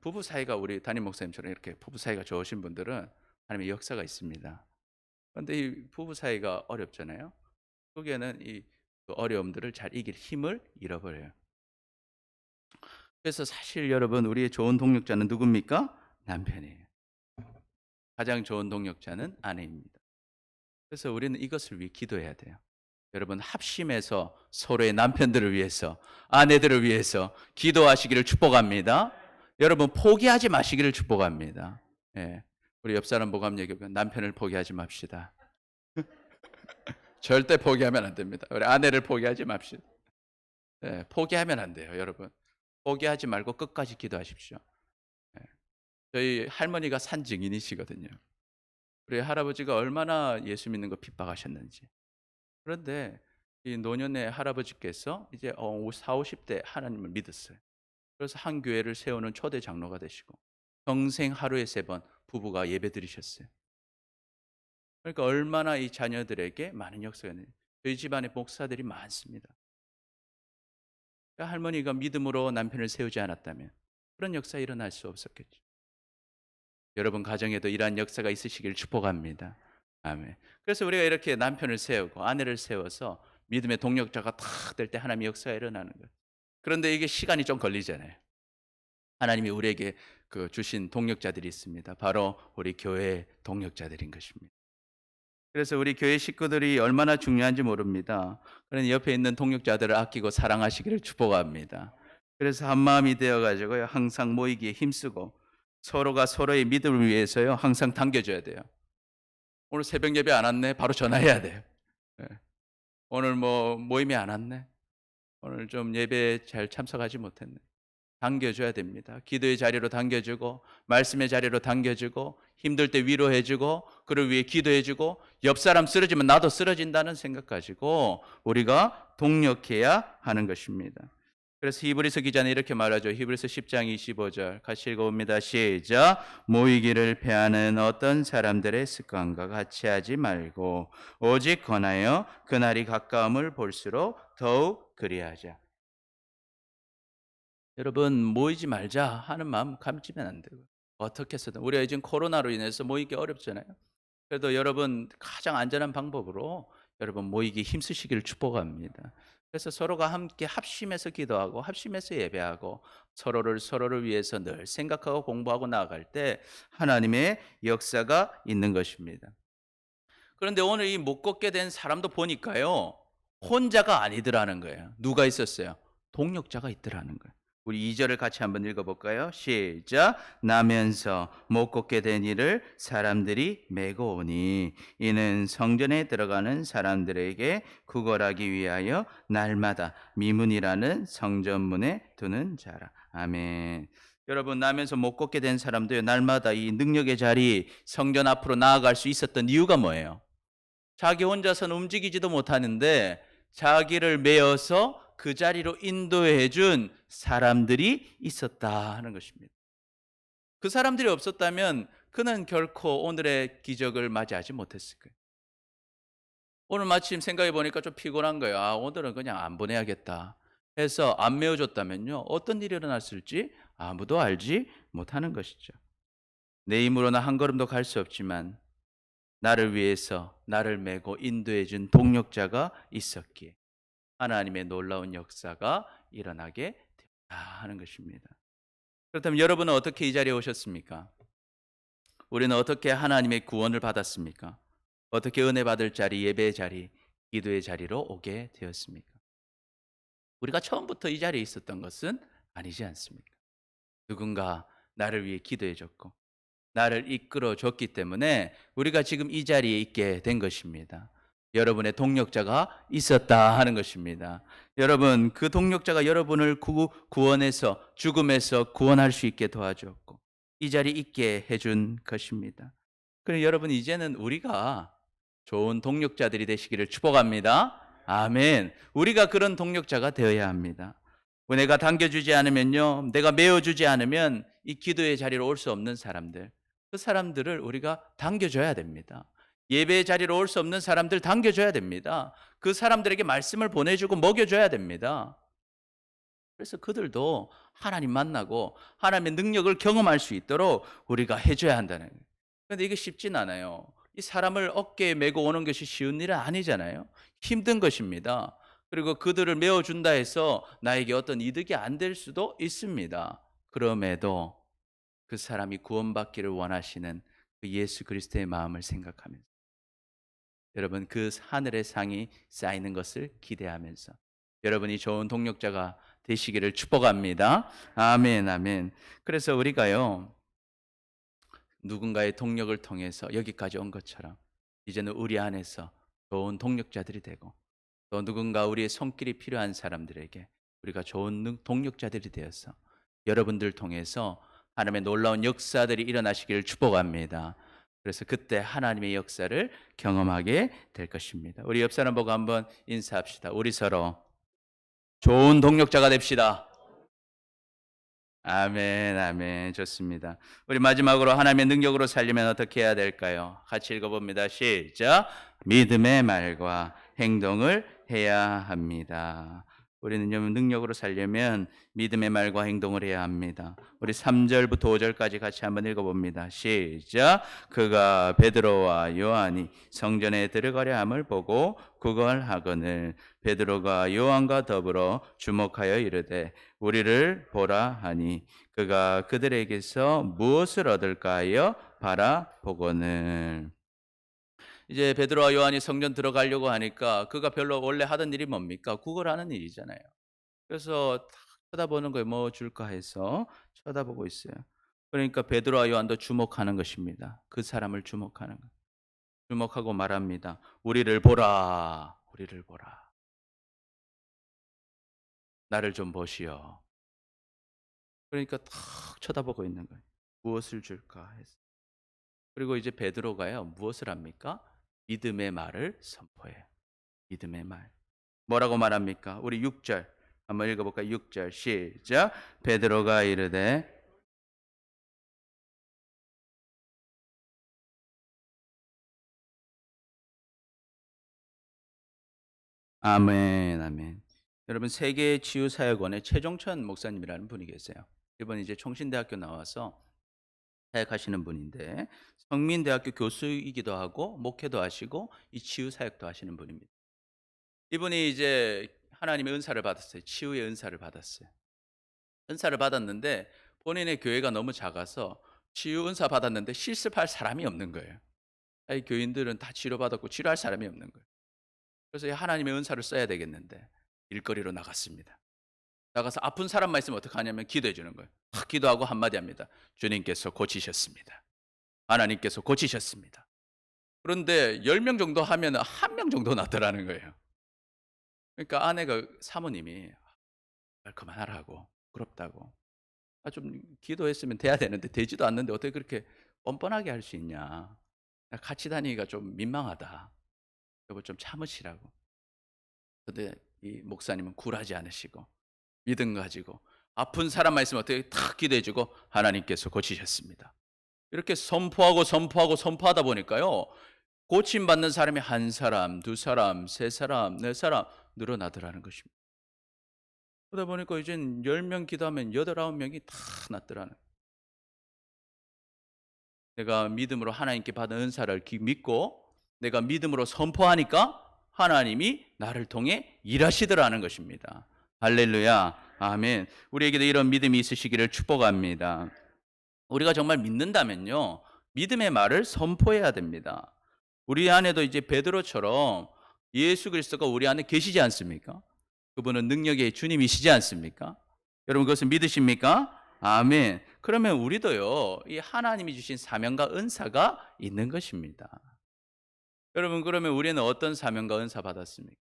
부부 사이가 우리 담임 목사님처럼 이렇게 부부 사이가 좋으신 분들은 하나님의 역사가 있습니다. 그런데 이 부부 사이가 어렵잖아요. 거기에는 그 어려움들을 잘 이길 힘을 잃어버려요. 그래서 사실 여러분, 우리의 좋은 동력자는 누굽니까? 남편이에요. 가장 좋은 동력자는 아내입니다. 그래서 우리는 이것을 위해 기도해야 돼요. 여러분, 합심해서 서로의 남편들을 위해서, 아내들을 위해서 기도하시기를 축복합니다. 여러분, 포기하지 마시기를 축복합니다. 예. 우리 옆 사람 보고 한번 얘기해볼까요? 남편을 포기하지 맙시다. 절대 포기하면 안 됩니다. 우리 아내를 포기하지 맙시다. 포기하면 안 돼요, 여러분. 포기하지 말고 끝까지 기도하십시오. 예. 저희 할머니가 산 증인이시거든요. 우리 할아버지가 얼마나 예수 믿는 거 핍박하셨는지. 그런데 이 노년의 할아버지께서 이제 40, 50대 하나님을 믿었어요. 그래서 한 교회를 세우는 초대 장로가 되시고 평생 하루에 3번 부부가 예배 드리셨어요. 그러니까 얼마나 이 자녀들에게 많은 역사가 있는지. 저희 집안에 목사들이 많습니다. 그러니까 할머니가 믿음으로 남편을 세우지 않았다면 그런 역사 일어날 수 없었겠죠. 여러분 가정에도 이러한 역사가 있으시길 축복합니다. 아멘. 그래서 우리가 이렇게 남편을 세우고 아내를 세워서 믿음의 동력자가 탁 될 때 하나님의 역사가 일어나는 거예요. 그런데 이게 시간이 좀 걸리잖아요. 하나님이 우리에게 주신 동력자들이 있습니다. 바로 우리 교회의 동력자들인 것입니다. 그래서 우리 교회 식구들이 얼마나 중요한지 모릅니다. 그런데 옆에 있는 동력자들을 아끼고 사랑하시기를 축복합니다. 그래서 한 마음이 되어가지고요, 항상 모이기에 힘쓰고 서로가 서로의 믿음을 위해서요, 항상 당겨줘야 돼요. 오늘 새벽 예배 안 왔네? 바로 전화해야 돼요. 예. 오늘 뭐 모임에 안 왔네. 오늘 좀 예배에 잘 참석하지 못했네. 당겨줘야 됩니다. 기도의 자리로 당겨주고 말씀의 자리로 당겨주고 힘들 때 위로해주고 그를 위해 기도해주고 옆 사람 쓰러지면 나도 쓰러진다는 생각 가지고 우리가 동력해야 하는 것입니다. 그래서 히브리서 기자는 이렇게 말하죠. 히브리서 10장 25절 같이 읽어봅니다. 시작. 모이기를 패하는 어떤 사람들의 습관과 같이 하지 말고 오직 권하여 그날이 가까움을 볼수록 더욱 그리하자. 여러분 모이지 말자 하는 마음 감지면 안 되고 어떻게 해서든 우리가 요즘 코로나로 인해서 모이기 어렵잖아요. 그래도 여러분 가장 안전한 방법으로 여러분 모이기 힘쓰시기를 축복합니다. 그래서 서로가 함께 합심해서 기도하고 합심해서 예배하고 서로를 위해서 늘 생각하고 공부하고 나아갈 때 하나님의 역사가 있는 것입니다. 그런데 오늘 이 못 걷게 된 사람도 보니까요. 혼자가 아니더라는 거예요. 누가 있었어요? 동력자가 있더라는 거예요. 우리 2절을 같이 한번 읽어볼까요? 시작. 나면서 못 걷게 된 이를 사람들이 메고 오니 이는 성전에 들어가는 사람들에게 구걸하기 위하여 날마다 미문이라는 성전문에 두는 자라. 아멘. 여러분 나면서 못 걷게 된 사람도요. 날마다 이 능력의 자리 성전 앞으로 나아갈 수 있었던 이유가 뭐예요? 자기 혼자서는 움직이지도 못하는데 자기를 메어서 그 자리로 인도해 준 사람들이 있었다 하는 것입니다. 그 사람들이 없었다면 그는 결코 오늘의 기적을 맞이하지 못했을 거예요. 오늘 마침 생각해 보니까 좀 피곤한 거예요. 아, 오늘은 그냥 안 보내야겠다 해서 안 메워줬다면요. 어떤 일이 일어났을지 아무도 알지 못하는 것이죠. 내 힘으로는 한 걸음도 갈 수 없지만 나를 위해서 나를 메고 인도해 준 동력자가 있었기에 하나님의 놀라운 역사가 일어나게 됐다 하는 것입니다. 그렇다면 여러분은 어떻게 이 자리에 오셨습니까? 우리는 어떻게 하나님의 구원을 받았습니까? 어떻게 은혜 받을 자리, 예배의 자리, 기도의 자리로 오게 되었습니까? 우리가 처음부터 이 자리에 있었던 것은 아니지 않습니까? 누군가 나를 위해 기도해 줬고 나를 이끌어 줬기 때문에 우리가 지금 이 자리에 있게 된 것입니다. 여러분의 동력자가 있었다 하는 것입니다. 여러분, 그 동력자가 여러분을 구원해서 죽음에서 구원할 수 있게 도와주었고 이 자리에 있게 해준 것입니다. 그럼 여러분 이제는 우리가 좋은 동력자들이 되시기를 축복합니다. 아멘. 우리가 그런 동력자가 되어야 합니다. 내가 당겨주지 않으면요, 내가 메워주지 않으면 이 기도의 자리로 올 수 없는 사람들, 그 사람들을 우리가 당겨줘야 됩니다. 예배의 자리로 올 수 없는 사람들 당겨줘야 됩니다. 그 사람들에게 말씀을 보내주고 먹여줘야 됩니다. 그래서 그들도 하나님 만나고 하나님의 능력을 경험할 수 있도록 우리가 해줘야 한다는 거예요. 그런데 이게 쉽진 않아요. 이 사람을 어깨에 메고 오는 것이 쉬운 일은 아니잖아요. 힘든 것입니다. 그리고 그들을 메워준다 해서 나에게 어떤 이득이 안 될 수도 있습니다. 그럼에도 그 사람이 구원받기를 원하시는 그 예수 그리스도의 마음을 생각하면서 여러분 그 하늘의 상이 쌓이는 것을 기대하면서 여러분이 좋은 동력자가 되시기를 축복합니다. 아멘, 아멘. 그래서 우리가요 누군가의 동력을 통해서 여기까지 온 것처럼 이제는 우리 안에서 좋은 동력자들이 되고 또 누군가 우리의 손길이 필요한 사람들에게 우리가 좋은 동력자들이 되어서 여러분들 통해서 하나님의 놀라운 역사들이 일어나시기를 축복합니다. 그래서 그때 하나님의 역사를 경험하게 될 것입니다. 우리 옆 사람 보고 한번 인사합시다. 우리 서로 좋은 동력자가 됩시다. 아멘, 아멘. 좋습니다. 우리 마지막으로 하나님의 능력으로 살려면 어떻게 해야 될까요? 같이 읽어봅니다. 시작. 믿음의 말과 행동을 해야 합니다. 우리는 능력으로 살려면 믿음의 말과 행동을 해야 합니다. 우리 3절부터 5절까지 같이 한번 읽어봅니다. 시작. 그가 베드로와 요한이 성전에 들어가려 함을 보고 구걸하거늘 베드로가 요한과 더불어 주목하여 이르되 우리를 보라 하니 그가 그들에게서 무엇을 얻을까 하여 바라보거늘. 이제 베드로와 요한이 성전 들어가려고 하니까 그가 별로 원래 하던 일이 뭡니까? 구걸하는 일이잖아요. 그래서 탁 쳐다보는 거예요. 뭐 줄까 해서 쳐다보고 있어요. 그러니까 베드로와 요한도 주목하는 것입니다. 그 사람을 주목하는 것. 주목하고 말합니다. 우리를 보라. 우리를 보라. 나를 좀 보시오. 그러니까 탁 쳐다보고 있는 거예요. 무엇을 줄까 해서. 그리고 이제 베드로가요. 무엇을 합니까? 믿음의 말을 선포해요. 믿음의 말. 뭐라고 말합니까? 우리 6절 한번 읽어볼까요? 6절 시작. 베드로가 이르되 아멘, 아멘. 여러분 세계 치유 사역원의 최종천 목사님이라는 분이 계세요. 이번 이제 총신대학교 나와서 사역하시는 분인데 성민대학교 교수이기도 하고 목회도 하시고 이 치유 사역도 하시는 분입니다. 이분이 이제 하나님의 은사를 받았어요. 치유의 은사를 받았어요. 은사를 받았는데 본인의 교회가 너무 작아서 치유 은사 받았는데 실습할 사람이 없는 거예요. 이 교인들은 다 치료받았고 치료할 사람이 없는 거예요. 그래서 하나님의 은사를 써야 되겠는데 일거리로 나갔습니다. 나가서 아픈 사람만 있으면 어떡하냐면 기도해 주는 거예요. 기도하고 한마디 합니다. 주님께서 고치셨습니다. 하나님께서 고치셨습니다. 그런데 10명 정도 하면 1명 정도 낫더라는 거예요. 그러니까 아내가 사모님이 그만하라고 부끄럽다고 좀 기도했으면 돼야 되는데 되지도 않는데 어떻게 그렇게 뻔뻔하게 할 수 있냐. 같이 다니기가 좀 민망하다. 여보 좀 참으시라고. 근데 이 목사님은 굴하지 않으시고 믿음 가지고 아픈 사람만 있으면 어떻게 탁 기도해 주고 하나님께서 고치셨습니다. 이렇게 선포하고 선포하고 선포하다 보니까요. 고침받는 사람이 한 사람, 두 사람, 세 사람, 네 사람 늘어나더라는 것입니다. 그러다 보니까 이젠 10명 기도하면 8, 9명이 다 낫더라는 거예요. 내가 믿음으로 하나님께 받은 은사를 믿고 내가 믿음으로 선포하니까 하나님이 나를 통해 일하시더라는 것입니다. 할렐루야. 아멘. 우리에게도 이런 믿음이 있으시기를 축복합니다. 우리가 정말 믿는다면요. 믿음의 말을 선포해야 됩니다. 우리 안에도 이제 베드로처럼 예수 그리스도가 우리 안에 계시지 않습니까? 그분은 능력의 주님이시지 않습니까? 여러분 그것을 믿으십니까? 아멘. 그러면 우리도요. 이 하나님이 주신 사명과 은사가 있는 것입니다. 여러분 그러면 우리는 어떤 사명과 은사 받았습니까?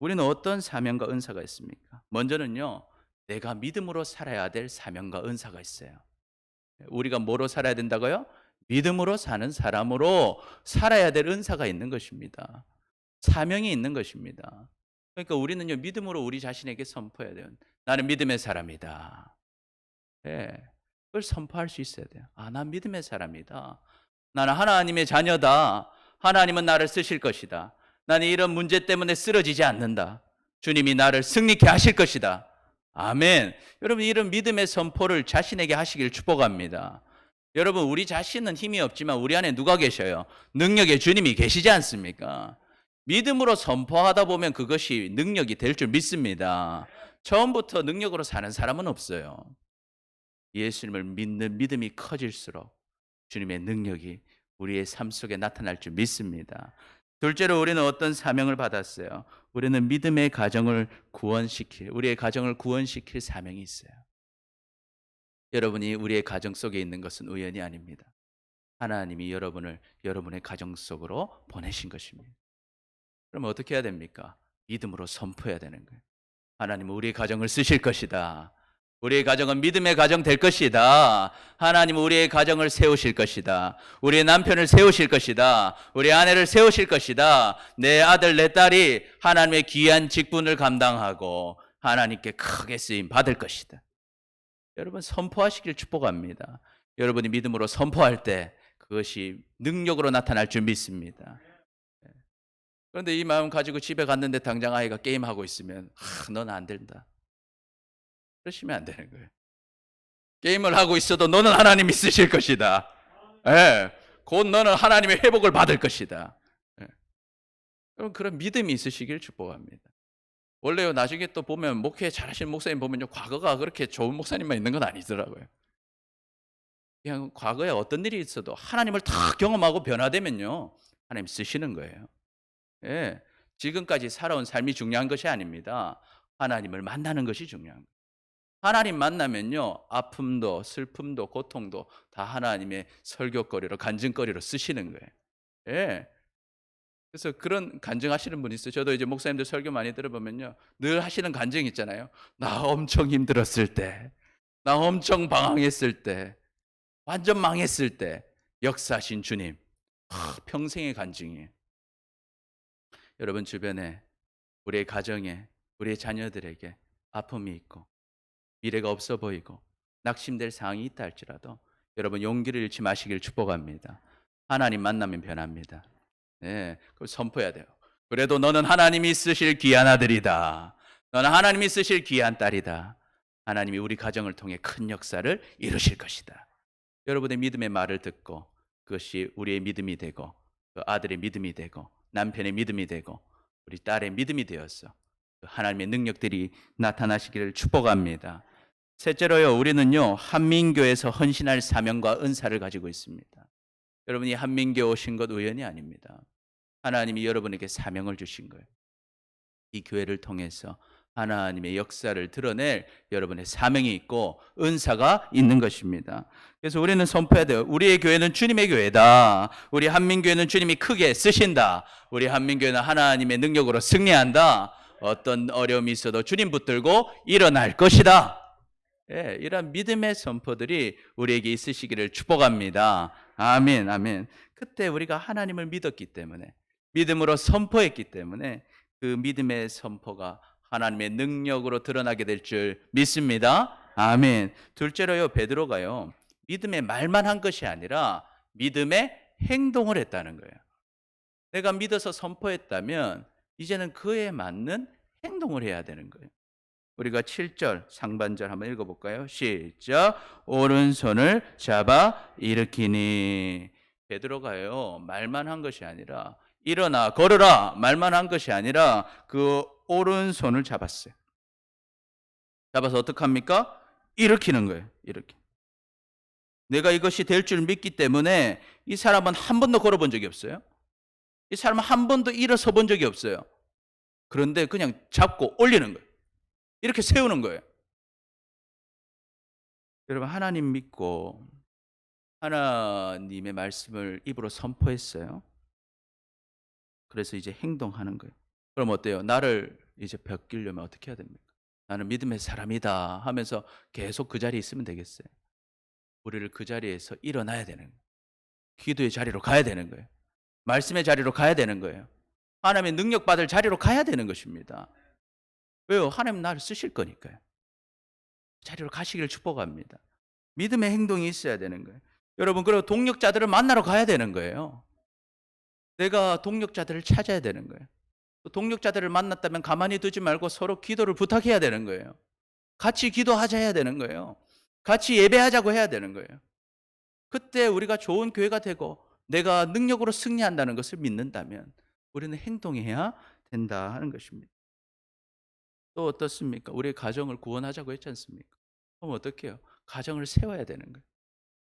우리는 어떤 사명과 은사가 있습니까? 먼저는요. 내가 믿음으로 살아야 될 사명과 은사가 있어요. 우리가 뭐로 살아야 된다고요? 믿음으로 사는 사람으로 살아야 될 은사가 있는 것입니다. 사명이 있는 것입니다. 그러니까 우리는요, 믿음으로 우리 자신에게 선포해야 돼요. 나는 믿음의 사람이다. 예. 그걸 선포할 수 있어야 돼요. 난 믿음의 사람이다. 나는 하나님의 자녀다. 하나님은 나를 쓰실 것이다. 나는 이런 문제 때문에 쓰러지지 않는다. 주님이 나를 승리케 하실 것이다. 아멘. 여러분 이런 믿음의 선포를 자신에게 하시길 축복합니다. 여러분 우리 자신은 힘이 없지만 우리 안에 누가 계셔요? 능력의 주님이 계시지 않습니까? 믿음으로 선포하다 보면 그것이 능력이 될 줄 믿습니다. 처음부터 능력으로 사는 사람은 없어요. 예수님을 믿는 믿음이 커질수록 주님의 능력이 우리의 삶 속에 나타날 줄 믿습니다. 둘째로 우리는 어떤 사명을 받았어요? 우리는 믿음의 가정을 우리의 가정을 구원시킬 사명이 있어요. 여러분이 우리의 가정 속에 있는 것은 우연이 아닙니다. 하나님이 여러분의 가정 속으로 보내신 것입니다. 그럼 어떻게 해야 됩니까? 믿음으로 선포해야 되는 거예요. 하나님은 우리의 가정을 쓰실 것이다. 우리의 가정은 믿음의 가정 될 것이다. 하나님은 우리의 가정을 세우실 것이다. 우리의 남편을 세우실 것이다. 우리 아내를 세우실 것이다. 내 아들, 내 딸이 하나님의 귀한 직분을 감당하고 하나님께 크게 쓰임 받을 것이다. 여러분 선포하시길 축복합니다. 여러분이 믿음으로 선포할 때 그것이 능력으로 나타날 줄 믿습니다. 그런데 이 마음 가지고 집에 갔는데 당장 아이가 게임하고 있으면 넌 안 된다. 그러시면 안 되는 거예요. 게임을 하고 있어도 너는 하나님이 쓰실 것이다. 예. 곧 너는 하나님의 회복을 받을 것이다. 예. 여러분 그런 믿음이 있으시길 축복합니다. 원래요 나중에 또 보면 목회 잘하시는 목사님 보면요 과거가 그렇게 좋은 목사님만 있는 건 아니더라고요. 그냥 과거에 어떤 일이 있어도 하나님을 다 경험하고 변화되면요 하나님 쓰시는 거예요. 예. 지금까지 살아온 삶이 중요한 것이 아닙니다. 하나님을 만나는 것이 중요한 거예요. 하나님 만나면요 아픔도 슬픔도 고통도 다 하나님의 설교거리로 간증거리로 쓰시는 거예요. 예. 그래서 그런 간증하시는 분이 있어요. 저도 이제 목사님들 설교 많이 들어보면요, 늘 하시는 간증 있잖아요. 나 엄청 힘들었을 때, 나 엄청 방황했을 때, 완전 망했을 때 역사하신 주님. 평생의 간증이에요. 여러분 주변에, 우리의 가정에, 우리의 자녀들에게 아픔이 있고 미래가 없어 보이고 낙심될 상황이 있다 할지라도 여러분 용기를 잃지 마시길 축복합니다. 하나님 만나면 변합니다. 네, 그걸 선포해야 돼요. 그래도 너는 하나님이 쓰실 귀한 아들이다. 너는 하나님이 쓰실 귀한 딸이다. 하나님이 우리 가정을 통해 큰 역사를 이루실 것이다. 여러분의 믿음의 말을 듣고 그것이 우리의 믿음이 되고 그 아들의 믿음이 되고 남편의 믿음이 되고 우리 딸의 믿음이 되어서 그 하나님의 능력들이 나타나시기를 축복합니다. 셋째로요, 우리는요 한민교에서 헌신할 사명과 은사를 가지고 있습니다. 여러분이 한민교 오신 것 우연이 아닙니다. 하나님이 여러분에게 사명을 주신 거예요. 이 교회를 통해서 하나님의 역사를 드러낼 여러분의 사명이 있고 은사가 있는 것입니다. 그래서 우리는 선포해야 돼요. 우리의 교회는 주님의 교회다. 우리 한민교회는 주님이 크게 쓰신다. 우리 한민교회는 하나님의 능력으로 승리한다. 어떤 어려움이 있어도 주님 붙들고 일어날 것이다. 예, 이런 믿음의 선포들이 우리에게 있으시기를 축복합니다. 아멘, 아멘. 그때 우리가 하나님을 믿었기 때문에, 믿음으로 선포했기 때문에 그 믿음의 선포가 하나님의 능력으로 드러나게 될 줄 믿습니다. 아멘. 둘째로요, 베드로가요, 믿음의 말만 한 것이 아니라 믿음의 행동을 했다는 거예요. 내가 믿어서 선포했다면 이제는 그에 맞는 행동을 해야 되는 거예요. 우리가 7절 상반절 한번 읽어볼까요? 시작. 오른손을 잡아 일으키니. 베드로가요 말만 한 것이 아니라 일어나 걸으라 말만 한 것이 아니라 그 오른손을 잡았어요. 잡아서 어떡합니까? 일으키는 거예요. 이렇게. 내가 이것이 될 줄 믿기 때문에 이 사람은 한 번도 걸어본 적이 없어요. 이 사람은 한 번도 일어서 본 적이 없어요. 그런데 그냥 잡고 올리는 거예요. 이렇게 세우는 거예요. 여러분 하나님 믿고 하나님의 말씀을 입으로 선포했어요. 그래서 이제 행동하는 거예요. 그럼 어때요? 나를 이제 베끼려면 어떻게 해야 됩니까? 나는 믿음의 사람이다 하면서 계속 그 자리에 있으면 되겠어요? 우리를 그 자리에서 일어나야 되는 거예요. 기도의 자리로 가야 되는 거예요. 말씀의 자리로 가야 되는 거예요. 하나님의 능력 받을 자리로 가야 되는 것입니다. 왜요? 하나님 나를 쓰실 거니까요. 자리로 가시기를 축복합니다. 믿음의 행동이 있어야 되는 거예요. 여러분, 그리고 동력자들을 만나러 가야 되는 거예요. 내가 동력자들을 찾아야 되는 거예요. 동력자들을 만났다면 가만히 두지 말고 서로 기도를 부탁해야 되는 거예요. 같이 기도하자 해야 되는 거예요. 같이 예배하자고 해야 되는 거예요. 그때 우리가 좋은 교회가 되고 내가 능력으로 승리한다는 것을 믿는다면 우리는 행동해야 된다 하는 것입니다. 또 어떻습니까? 우리의 가정을 구원하자고 했지 않습니까? 그럼 어떻게 해요? 가정을 세워야 되는 거예요.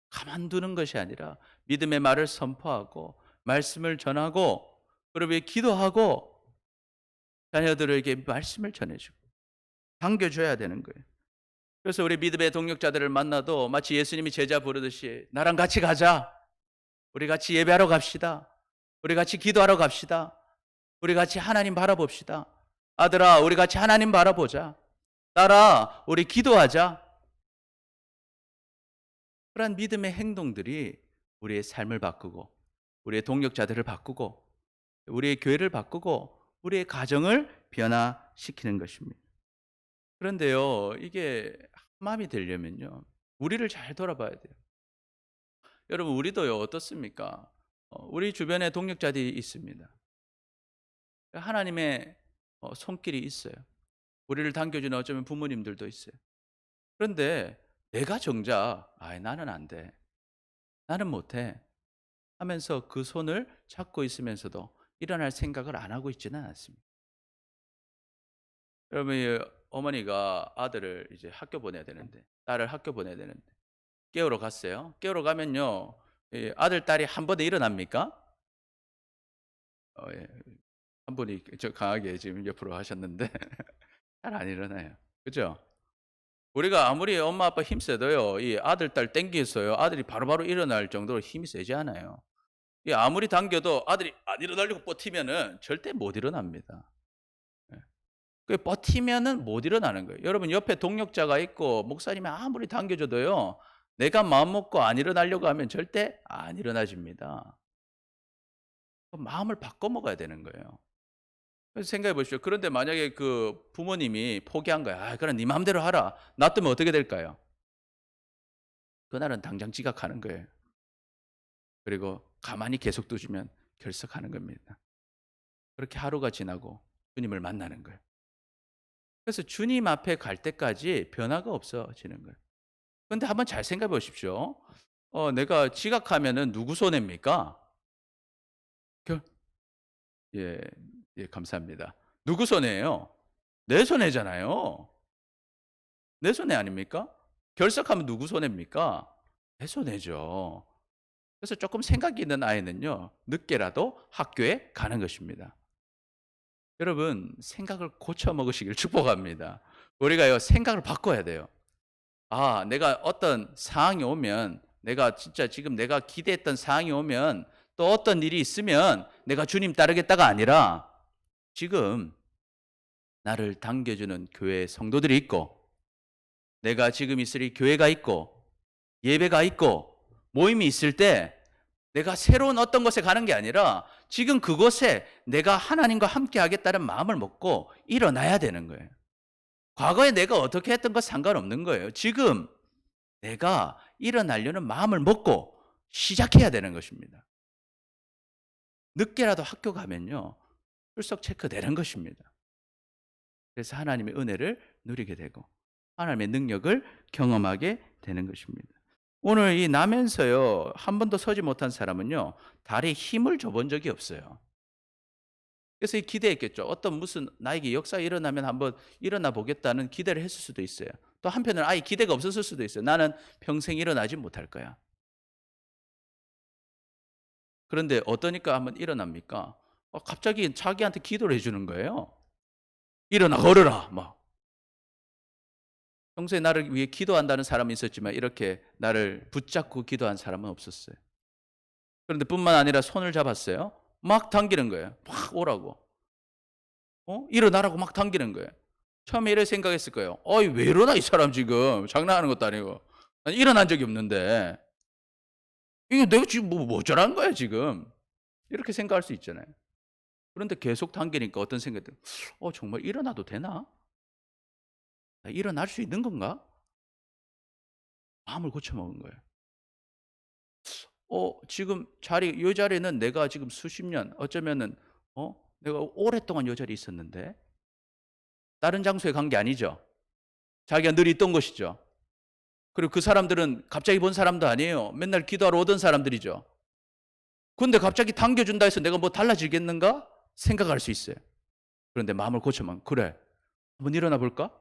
가만두는 것이 아니라 믿음의 말을 선포하고 말씀을 전하고 그리고 기도하고 자녀들에게 말씀을 전해주고 당겨줘야 되는 거예요. 그래서 우리 믿음의 동력자들을 만나도 마치 예수님이 제자 부르듯이 나랑 같이 가자. 우리 같이 예배하러 갑시다. 우리 같이 기도하러 갑시다. 우리 같이 하나님 바라봅시다. 아들아, 우리 같이 하나님 바라보자. 딸아, 우리 기도하자. 그러한 믿음의 행동들이 우리의 삶을 바꾸고 우리의 동력자들을 바꾸고 우리의 교회를 바꾸고 우리의 가정을 변화시키는 것입니다. 그런데요, 이게 마음이 되려면요, 우리를 잘 돌아봐야 돼요. 여러분, 우리도요, 어떻습니까? 우리 주변에 동력자들이 있습니다. 하나님의 손길이 있어요. 우리를 당겨주는 어쩌면 부모님들도 있어요. 그런데 내가 정작 나는 안 돼. 나는 못해. 하면서 그 손을 잡고 있으면서도 일어날 생각을 안 하고 있지는 않습니다. 여러분, 어머니가 아들을 이제 학교 보내야 되는데, 딸을 학교 보내야 되는데, 깨우러 갔어요. 깨우러 가면요, 아들, 딸이 한 번에 일어납니까? 예. 한 분이 저 강하게 지금 옆으로 하셨는데, 잘 안 일어나요. 그죠? 우리가 아무리 엄마 아빠 힘세도요, 이 아들, 딸 땡기겠어요. 아들이 바로바로 일어날 정도로 힘이 세지 않아요. 이 아무리 당겨도 아들이 안 일어나려고 버티면은 절대 못 일어납니다. 예. 그 버티면은 못 일어나는 거예요. 여러분 옆에 동력자가 있고 목사님이 아무리 당겨줘도요. 내가 마음 먹고 안 일어나려고 하면 절대 안 일어나집니다. 마음을 바꿔 먹어야 되는 거예요. 그래서 생각해 보십시오. 그런데 만약에 그 부모님이 포기한 거야. 아, 그럼 네 마음대로 하라. 놔두면 어떻게 될까요? 그날은 당장 지각하는 거예요. 그리고 가만히 계속 두시면 결석하는 겁니다. 그렇게 하루가 지나고 주님을 만나는 거예요. 그래서 주님 앞에 갈 때까지 변화가 없어지는 거예요. 그런데 한번 잘 생각해 보십시오. 내가 지각하면은 누구 손해입니까? 결 예. 예, 감사합니다. 누구 손해예요? 내 손해잖아요. 내 손해 아닙니까? 결석하면 누구 손해입니까? 내 손해죠. 그래서 조금 생각이 있는 아이는요. 늦게라도 학교에 가는 것입니다. 여러분 생각을 고쳐 먹으시길 축복합니다. 우리가요 생각을 바꿔야 돼요. 아, 내가 어떤 상황이 오면 내가 진짜 지금 내가 기대했던 상황이 오면 또 어떤 일이 있으면 내가 주님 따르겠다가 아니라 지금 나를 당겨주는 교회 성도들이 있고 내가 지금 있을 이 교회가 있고 예배가 있고 모임이 있을 때 내가 새로운 어떤 곳에 가는 게 아니라 지금 그곳에 내가 하나님과 함께 하겠다는 마음을 먹고 일어나야 되는 거예요. 과거에 내가 어떻게 했던 것 상관없는 거예요. 지금 내가 일어나려는 마음을 먹고 시작해야 되는 것입니다. 늦게라도 학교 가면요. 출석 체크되는 것입니다. 그래서 하나님의 은혜를 누리게 되고 하나님의 능력을 경험하게 되는 것입니다. 오늘 이 나면서요. 한 번도 서지 못한 사람은요. 다리에 힘을 줘본 적이 없어요. 그래서 기대했겠죠. 어떤 무슨 나에게 역사가 일어나면 한번 일어나 보겠다는 기대를 했을 수도 있어요. 또 한편으로는 아예 기대가 없었을 수도 있어요. 나는 평생 일어나지 못할 거야. 그런데 어떠니까 한번 일어납니까? 갑자기 자기한테 기도를 해주는 거예요. 일어나 걸어라. 막. 평소에 나를 위해 기도한다는 사람이 있었지만 이렇게 나를 붙잡고 기도한 사람은 없었어요. 그런데 뿐만 아니라 손을 잡았어요. 막 당기는 거예요. 막 오라고. 일어나라고 막 당기는 거예요. 처음에 이래 생각했을 거예요. 왜 이러나 이 사람 지금. 장난하는 것도 아니고. 난 일어난 적이 없는데. 이게 내가 지금 뭐 어쩌라는 거야 지금. 이렇게 생각할 수 있잖아요. 그런데 계속 당기니까 어떤 생각이 들어요. 정말 일어나도 되나? 나 일어날 수 있는 건가? 마음을 고쳐먹은 거예요. 지금 이 자리는 내가 지금 수십 년, 어쩌면은, 내가 오랫동안 이 자리에 있었는데, 다른 장소에 간 게 아니죠. 자기가 늘 있던 곳이죠. 그리고 그 사람들은 갑자기 본 사람도 아니에요. 맨날 기도하러 오던 사람들이죠. 근데 갑자기 당겨준다 해서 내가 뭐 달라지겠는가? 생각할 수 있어요. 그런데 마음을 고쳐만, 그래. 한번 일어나 볼까?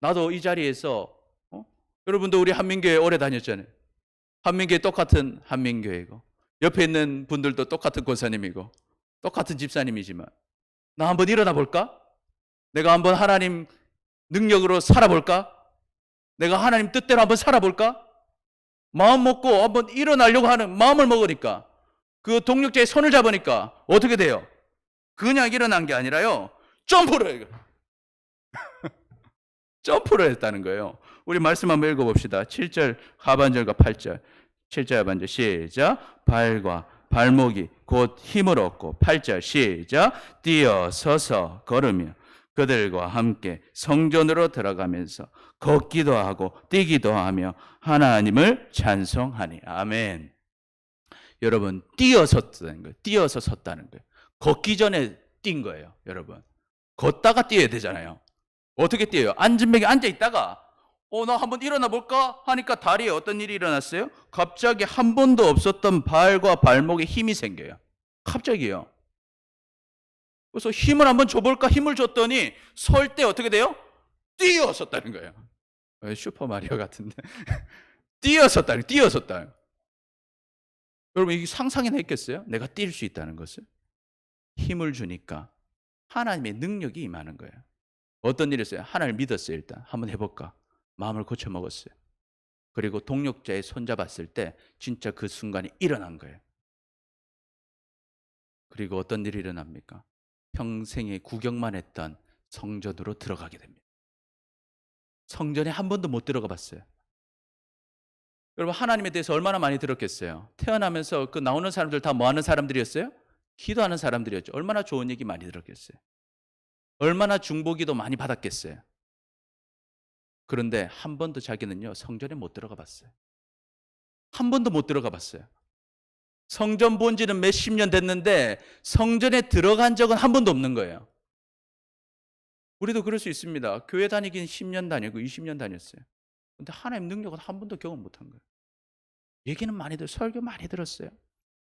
나도 이 자리에서, 여러분도 우리 한민교회 오래 다녔잖아요. 한민교회 똑같은 한민교회고, 옆에 있는 분들도 똑같은 권사님이고, 똑같은 집사님이지만, 나 한번 일어나 볼까? 내가 한번 하나님 능력으로 살아볼까? 내가 하나님 뜻대로 한번 살아볼까? 마음 먹고 한번 일어나려고 하는 마음을 먹으니까 그 동력자의 손을 잡으니까 어떻게 돼요? 그냥 일어난 게 아니라요. 점프를 해요. 점프를 했다는 거예요. 우리 말씀 한번 읽어봅시다. 7절 하반절과 8절. 7절 하반절 시작. 발과 발목이 곧 힘을 얻고 8절 시작. 뛰어서서 걸으며 그들과 함께 성전으로 들어가면서 걷기도 하고 뛰기도 하며 하나님을 찬송하니. 아멘. 여러분 뛰어섰다는 거예요. 뛰어서 섰다는 거예요. 걷기 전에 뛴 거예요. 여러분 걷다가 뛰어야 되잖아요. 어떻게 뛰어요? 앉은 벽에 앉아 있다가 나 한번 일어나 볼까 하니까 다리에 어떤 일이 일어났어요? 갑자기 한 번도 없었던 발과 발목에 힘이 생겨요. 갑자기요. 그래서 힘을 한번 줘볼까? 힘을 줬더니 설 때 어떻게 돼요? 뛰어섰다는 거예요. 슈퍼마리오 같은데. 뛰어섰다. 여러분 이게 상상이나 했겠어요? 내가 뛸 수 있다는 것을? 힘을 주니까 하나님의 능력이 임하는 거예요. 어떤 일이 있어요? 하나님을 믿었어요. 일단 한번 해볼까? 마음을 고쳐먹었어요. 그리고 동력자의 손잡았을 때 진짜 그 순간에 일어난 거예요. 그리고 어떤 일이 일어납니까? 평생에 구경만 했던 성전으로 들어가게 됩니다. 성전에 한 번도 못 들어가 봤어요. 여러분, 하나님에 대해서 얼마나 많이 들었겠어요? 태어나면서 그 나오는 사람들 다 뭐 하는 사람들이었어요? 기도하는 사람들이었죠. 얼마나 좋은 얘기 많이 들었겠어요? 얼마나 중보기도 많이 받았겠어요? 그런데 한 번도 자기는요, 성전에 못 들어가 봤어요. 한 번도 못 들어가 봤어요. 성전 본 지는 몇십 년 됐는데 성전에 들어간 적은 한 번도 없는 거예요. 우리도 그럴 수 있습니다. 교회 다니긴 10년 다니고 20년 다녔어요. 근데 하나님 능력은 한 번도 경험 못한 거예요. 얘기는 많이 설교 많이 들었어요.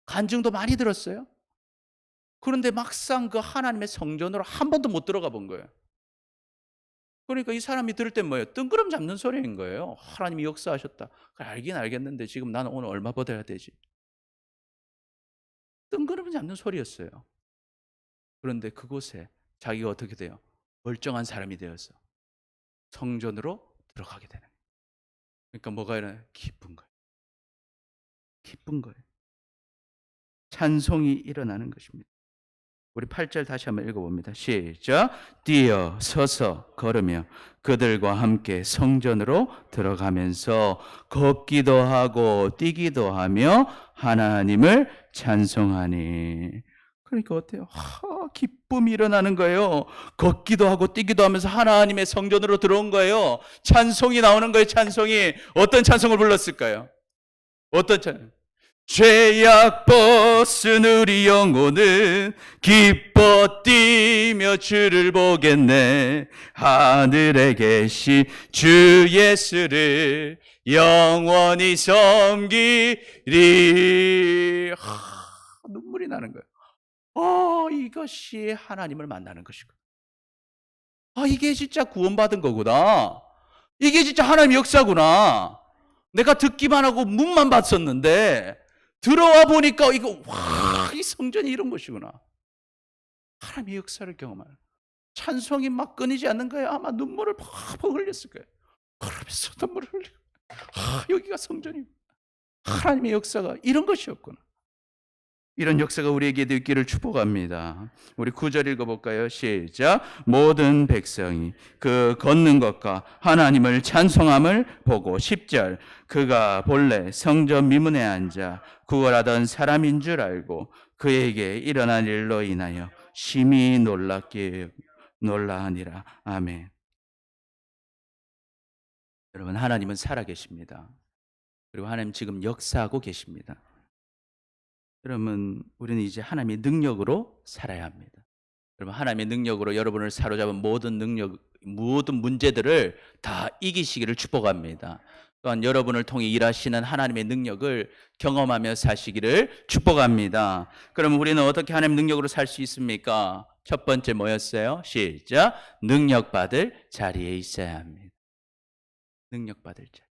간증도 많이 들었어요. 그런데 막상 그 하나님의 성전으로 한 번도 못 들어가 본 거예요. 그러니까 이 사람이 들을 때 뭐예요? 뜬구름 잡는 소리인 거예요. 하나님이 역사하셨다. 그래, 알긴 알겠는데 지금 나는 오늘 얼마 받아야 되지? 뜬구름 잡는 소리였어요. 그런데 그곳에 자기가 어떻게 돼요? 멀쩡한 사람이 되어서 성전으로 들어가게 되는 거예요. 그러니까 뭐가 일어나요? 기쁜 거예요. 기쁜 거예요. 찬송이 일어나는 것입니다. 우리 8절 다시 한번 읽어봅니다. 시작. 뛰어 서서 걸으며 그들과 함께 성전으로 들어가면서 걷기도 하고 뛰기도 하며 하나님을 찬송하니. 그러니까 어때요? 기쁨이 일어나는 거예요. 걷기도 하고 뛰기도 하면서 하나님의 성전으로 들어온 거예요. 찬송이 나오는 거예요. 찬송이. 어떤 찬송을 불렀을까요? 어떤 찬송? 죄악 벗은 우리 영혼은 기뻐 뛰며 주를 보겠네. 하늘에 계신 주 예수를 영원히 섬기리. 눈물이 나는 거예요. 이것이 하나님을 만나는 것이구나. 이게 진짜 구원받은 거구나. 이게 진짜 하나님의 역사구나. 내가 듣기만 하고 문만 봤었는데 들어와 보니까 이거 이 성전이 이런 것이구나. 하나님의 역사를 경험하는. 찬송이 막 끊이지 않는 거예요. 아마 눈물을 팍팍 흘렸을 거예요. 그러면서 눈물을 흘리고 여기가 성전이구나. 하나님의 역사가 이런 것이었구나. 이런 역사가 우리에게도 있기를 축복합니다. 우리 9절 읽어볼까요? 시작. 모든 백성이 그 걷는 것과 하나님을 찬송함을 보고 10절. 그가 본래 성전 미문에 앉아 구걸하던 사람인 줄 알고 그에게 일어난 일로 인하여 심히 놀라하니라. 아멘. 여러분, 하나님은 살아계십니다. 그리고 하나님 지금 역사하고 계십니다. 그러면 우리는 이제 하나님의 능력으로 살아야 합니다. 여러분, 하나님의 능력으로 여러분을 사로잡은 모든 문제들을 다 이기시기를 축복합니다. 또한 여러분을 통해 일하시는 하나님의 능력을 경험하며 사시기를 축복합니다. 그럼 우리는 어떻게 하나님의 능력으로 살 수 있습니까? 첫 번째 뭐였어요? 시작. 능력받을 자리에 있어야 합니다. 능력받을 자리.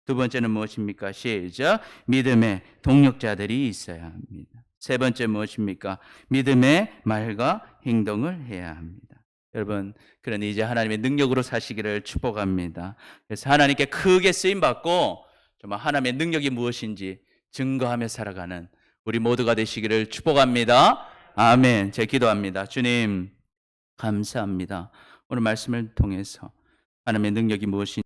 두 번째는 무엇입니까? 시작. 믿음의 동력자들이 있어야 합니다. 세 번째 무엇입니까? 믿음의 말과 행동을 해야 합니다. 여러분, 그러니 이제 하나님의 능력으로 사시기를 축복합니다. 그래서 하나님께 크게 쓰임받고 정말 하나님의 능력이 무엇인지 증거하며 살아가는 우리 모두가 되시기를 축복합니다. 아멘. 제 기도합니다. 주님, 감사합니다. 오늘 말씀을 통해서 하나님의 능력이 무엇인지